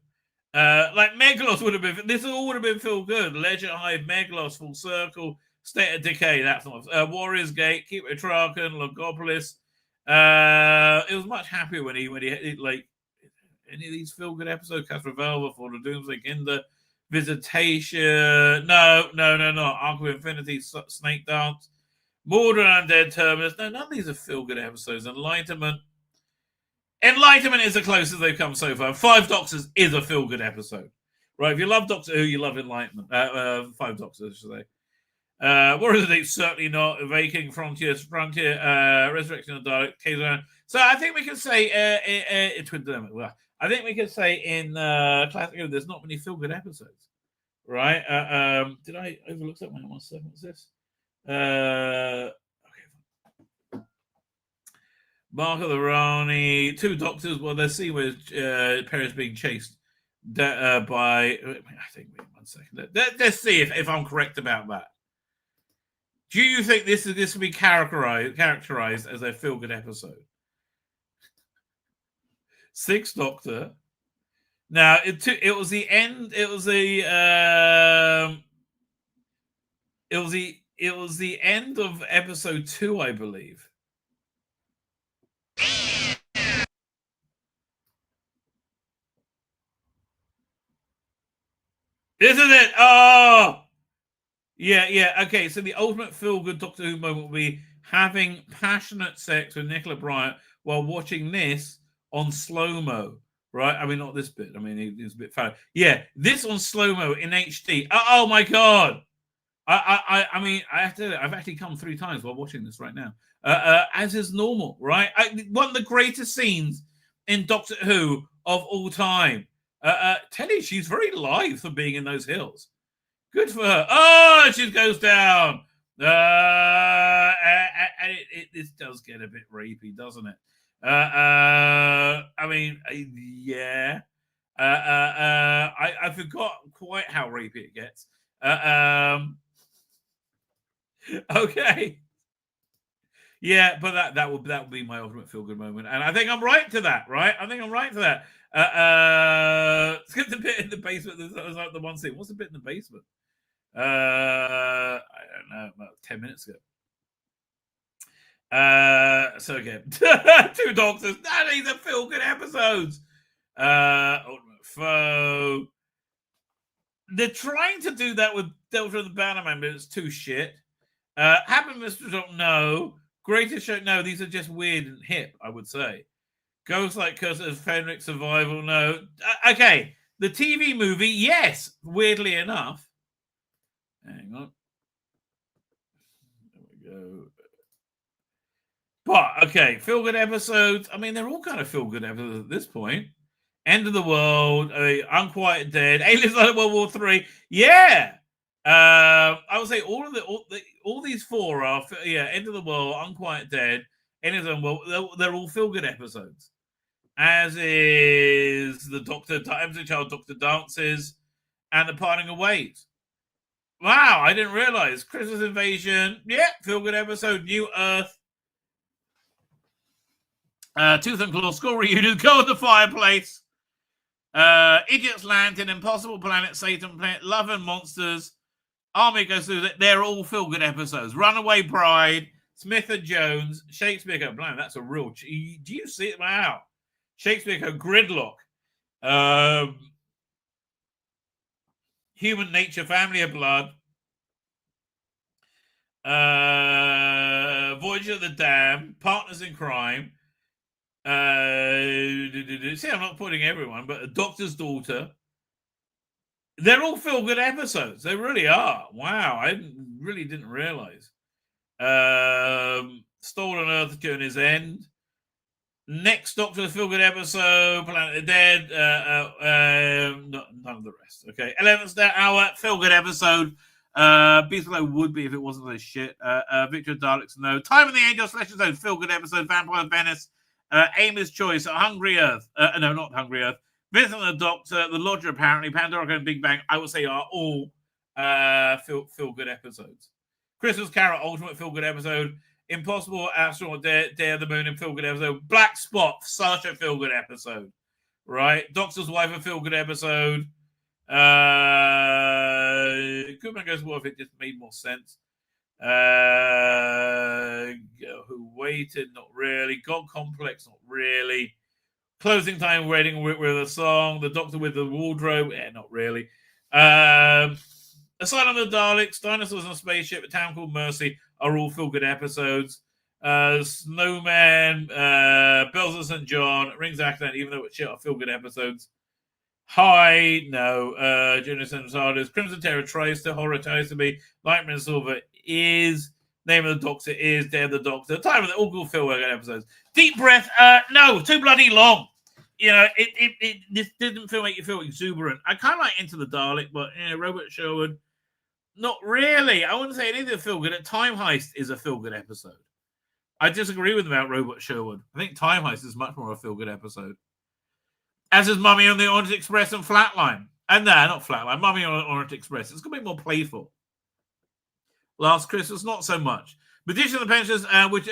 Like Megalos would have been. This all would have been feel good. Leisure Hive, Megalos, Full Circle, State of Decay. That's not Warriors Gate, Keep It Traken, Logopolis. It was much happier when he like any of these feel good episodes. Castle Velva, For the Doomsday Kinder, Visitation. No. Arc of Infinity, Snake Dance, Mordor Undead Terminus. No, none of these are feel good episodes. Enlightenment is the closest they've come so far. Five Doctors is a feel good episode, right? If you love Doctor Who, you love Enlightenment. Five Doctors, I should say. War of the Deep, certainly not. Viking, Frontier, Resurrection of the Dalek, Kazan. So I think we can say Twin Dilemma. Well, I think we can say in Classic Who, there's not many feel-good episodes, right? Did I overlook something? 1 second. What's this? Okay. Mark of the Rani, 2 Doctors. Well, there's scene where Perry's being chased by. I think. Wait 1 second. Let's see if I'm correct about that. Do you think this will be characterized as a feel-good episode? 6th Doctor. Now it was the end. It was the end of episode 2, I believe. Isn't it? Oh, yeah. Okay, so the ultimate feel-good Doctor Who moment will be having passionate sex with Nicola Bryant while watching this on slow-mo, right? I mean, not this bit. I mean, it's a bit funny. Yeah, this on slow-mo in HD. Oh my God. I mean, I have to. I've actually come 3 times while watching this right now, as is normal, right? One of the greatest scenes in Doctor Who of all time. Telly, she's very lithe for being in those hills. Good for her. Oh, she goes down. This does get a bit rapey, doesn't it? I mean, yeah. I forgot quite how rapey it gets. Okay. Yeah, but that would be my ultimate feel-good moment. And I think I'm right to that, right? I think I'm right to that. Skip the bit in the basement. That was like the one scene. What's the bit in the basement? I don't know, about 10 minutes ago. So again, 2 Doctors. These are feel-good episodes. Ultimate Foe. They're trying to do that with Delta and the Bannerman, but it's too shit. Happy Mistress, don't know. Greatest Show, no. These are just weird and hip, I would say. Ghost Like Curse of Fenric Survival, no. Okay, the TV movie, yes, weirdly enough. Hang on. There we go. But, okay, feel-good episodes. I mean, they're all kind of feel-good episodes at this point. End of the World, Unquiet Dead, Aliens Like World War 3. Yeah! I would say all these 4 are, End of the World, Unquiet Dead, End of the World. They're all feel-good episodes. As is the Empty Child Doctor Dances and The Parting of Ways. Wow, I didn't realize. Christmas Invasion, yeah, feel-good episode. New Earth. Tooth and Claw School Reunion, Go in the Fireplace. Idiot's Lantern, Impossible Planet, Satan Planet, Love and Monsters, Army Goes Through. They're all feel-good episodes. Runaway Bride, Smith and Jones, Shakespeare Co. Blimey, that's a real. Do you see it? Wow. Shakespeare Co. Gridlock. Human Nature, Family of Blood. Voyage of the Dam, Partners in Crime. See, I'm not putting everyone, but A Doctor's Daughter. They're all feel-good episodes. They really are. Wow, I really didn't realize. Stolen Earth, Journey's End. Next Doctor's feel-good episode, Planet of the Dead. None of the rest. Okay, 11th Hour, feel-good episode. Beastlow would be if it wasn't so shit. Victor Daleks, no. Time of the Angels, Flesh and Stone, feel-good episode. Vampire Venice. Amy's Choice, Hungry Earth. No, not Hungry Earth. Vincent the Doctor, The Lodger, apparently, Pandora and Big Bang, I would say are all feel-good episodes. Christmas Carol, ultimate feel-good episode. Impossible Astronaut, Day of the Moon, and feel-good episode. Black Spot, such a feel-good episode. Right? Doctor's Wife, a feel-good episode. Goodman Goes Well if it just made more sense. Who Waited, not really. God Complex, not really. Closing Time Wedding with a Song. The Doctor with the Wardrobe, not really. Asylum of the Daleks, Dinosaurs on a Spaceship, A Town Called Mercy are all feel-good episodes. Snowman, Bells of St. John, Rings Accident, even though it's shit, are feel-good episodes. Hi, no. Jonas and Sardis, Crimson Terror tries to, Horror tries to be, Nightmare and Silver is Name of the Doctor is Day of the Doctor. Time of the all good Phil Worker episodes. Deep Breath, no, too bloody long. You know, this didn't make you feel exuberant. I kind of like Into the Dalek, but Robert Sherwood, not really. I wouldn't say anything feel good. Time Heist is a feel good episode. I disagree with about Robert Sherwood. I think Time Heist is much more a feel good episode. As is Mummy on the Orient Express and Flatline. And no, not Flatline. Mummy on the Orient Express. It's going to be more playful. Last Christmas, not so much. Magician of the Pensioners, which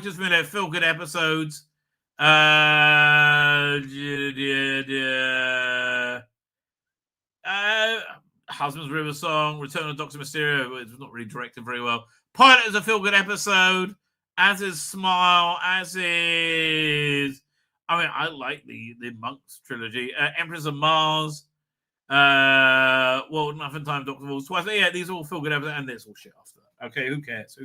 has been a feel good episodes. Husband's River Song, Return of Dr. Mysterio. It's not really directed very well. Pilot is a feel good episode. As is Smile. As is. I mean, I like the Monks trilogy. Empress of Mars. Well, Nothing Time, Dr. Wars twice. Yeah, these are all feel good episodes, and this all shit after that. Okay, who cares?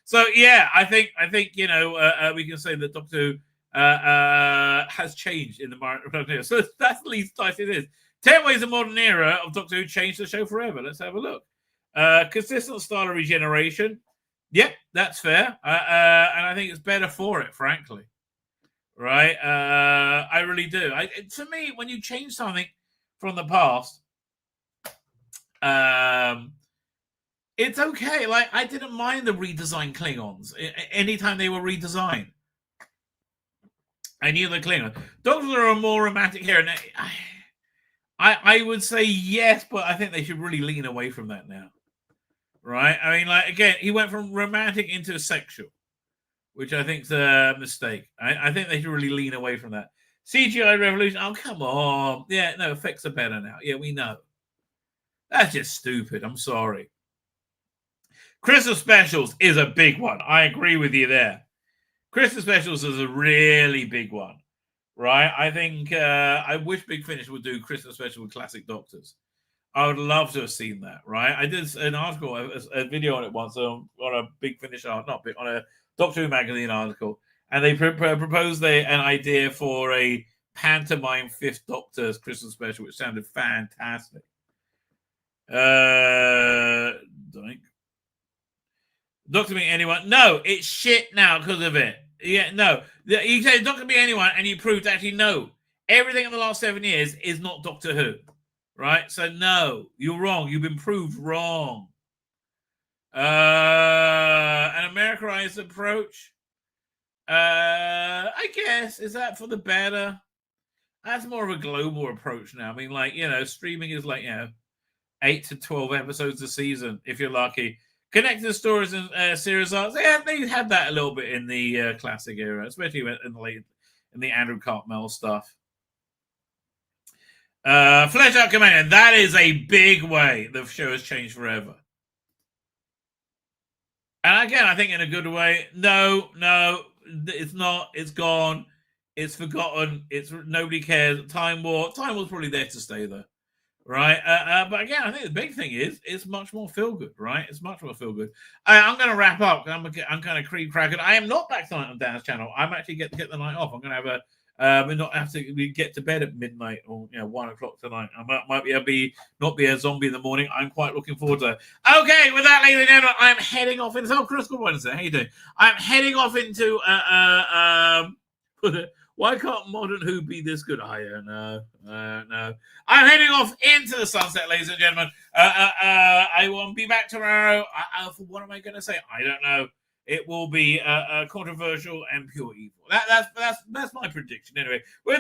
So yeah, I think we can say that Doctor Who has changed in the modern era. So that's the least nice it is. 10 Ways of Modern Era of Doctor Who changed the show forever. Let's have a look. Consistent style of regeneration. Yep, that's fair. And I think it's better for it, frankly. Right? I really do. To me, when you change something from the past, it's okay. Like, I didn't mind the redesigned Klingons anytime they were redesigned. I knew the Klingon. Doctors are a more romantic here. I would say yes, but I think they should really lean away from that now. Right? I mean, like, again, he went from romantic into sexual, which I think is a mistake. I think they should really lean away from that. CGI revolution. Oh, come on. Yeah, no, effects are better now. Yeah, we know. That's just stupid. I'm sorry. Christmas specials is a big one. I agree with you there. Christmas specials is a really big one. Right? I think I wish Big Finish would do Christmas special with classic Doctors. I would love to have seen that, right? I did an article, a video on it once on a Big Finish on a Doctor Who magazine article, and they proposed an idea for a pantomime Fifth Doctor's Christmas special, which sounded fantastic. Doctor Being Anyone? No, it's shit now because of it. Yeah, no. You say Doctor Be Anyone, and you proved actually no. Everything in the last 7 years is not Doctor Who, right? So no, you're wrong. You've been proved wrong. An Americanized approach. I guess is that for the better. That's more of a global approach now. I mean, like, streaming is like 8 to 12 episodes a season if you're lucky. Connected stories and series arcs. Yeah, they had that a little bit in the classic era, especially in the Andrew Cartmel stuff. Flesh Out Commander. That is a big way the show has changed forever. And again, I think in a good way. No, it's not. It's gone. It's forgotten. Nobody cares. Time War's probably there to stay though. Right, but again, I think the big thing is it's much more feel good, right? It's much more feel good. I'm going to wrap up. I'm kind of cream cracking. I am not back tonight on Dan's channel. I'm actually get the night off. I'm going to have not have to get to bed at midnight or 1 o'clock tonight. I might not be a zombie in the morning. I'm quite looking forward to it. Okay, with that, ladies and gentlemen, I'm heading off into Chris, good morning, sir. How you doing? I'm heading off into why can't modern Who be this good? I don't know. No. I'm heading off into the sunset, ladies and gentlemen. I will be back tomorrow. What am I going to say? I don't know. It will be controversial and pure evil. That's my prediction. Anyway, with that.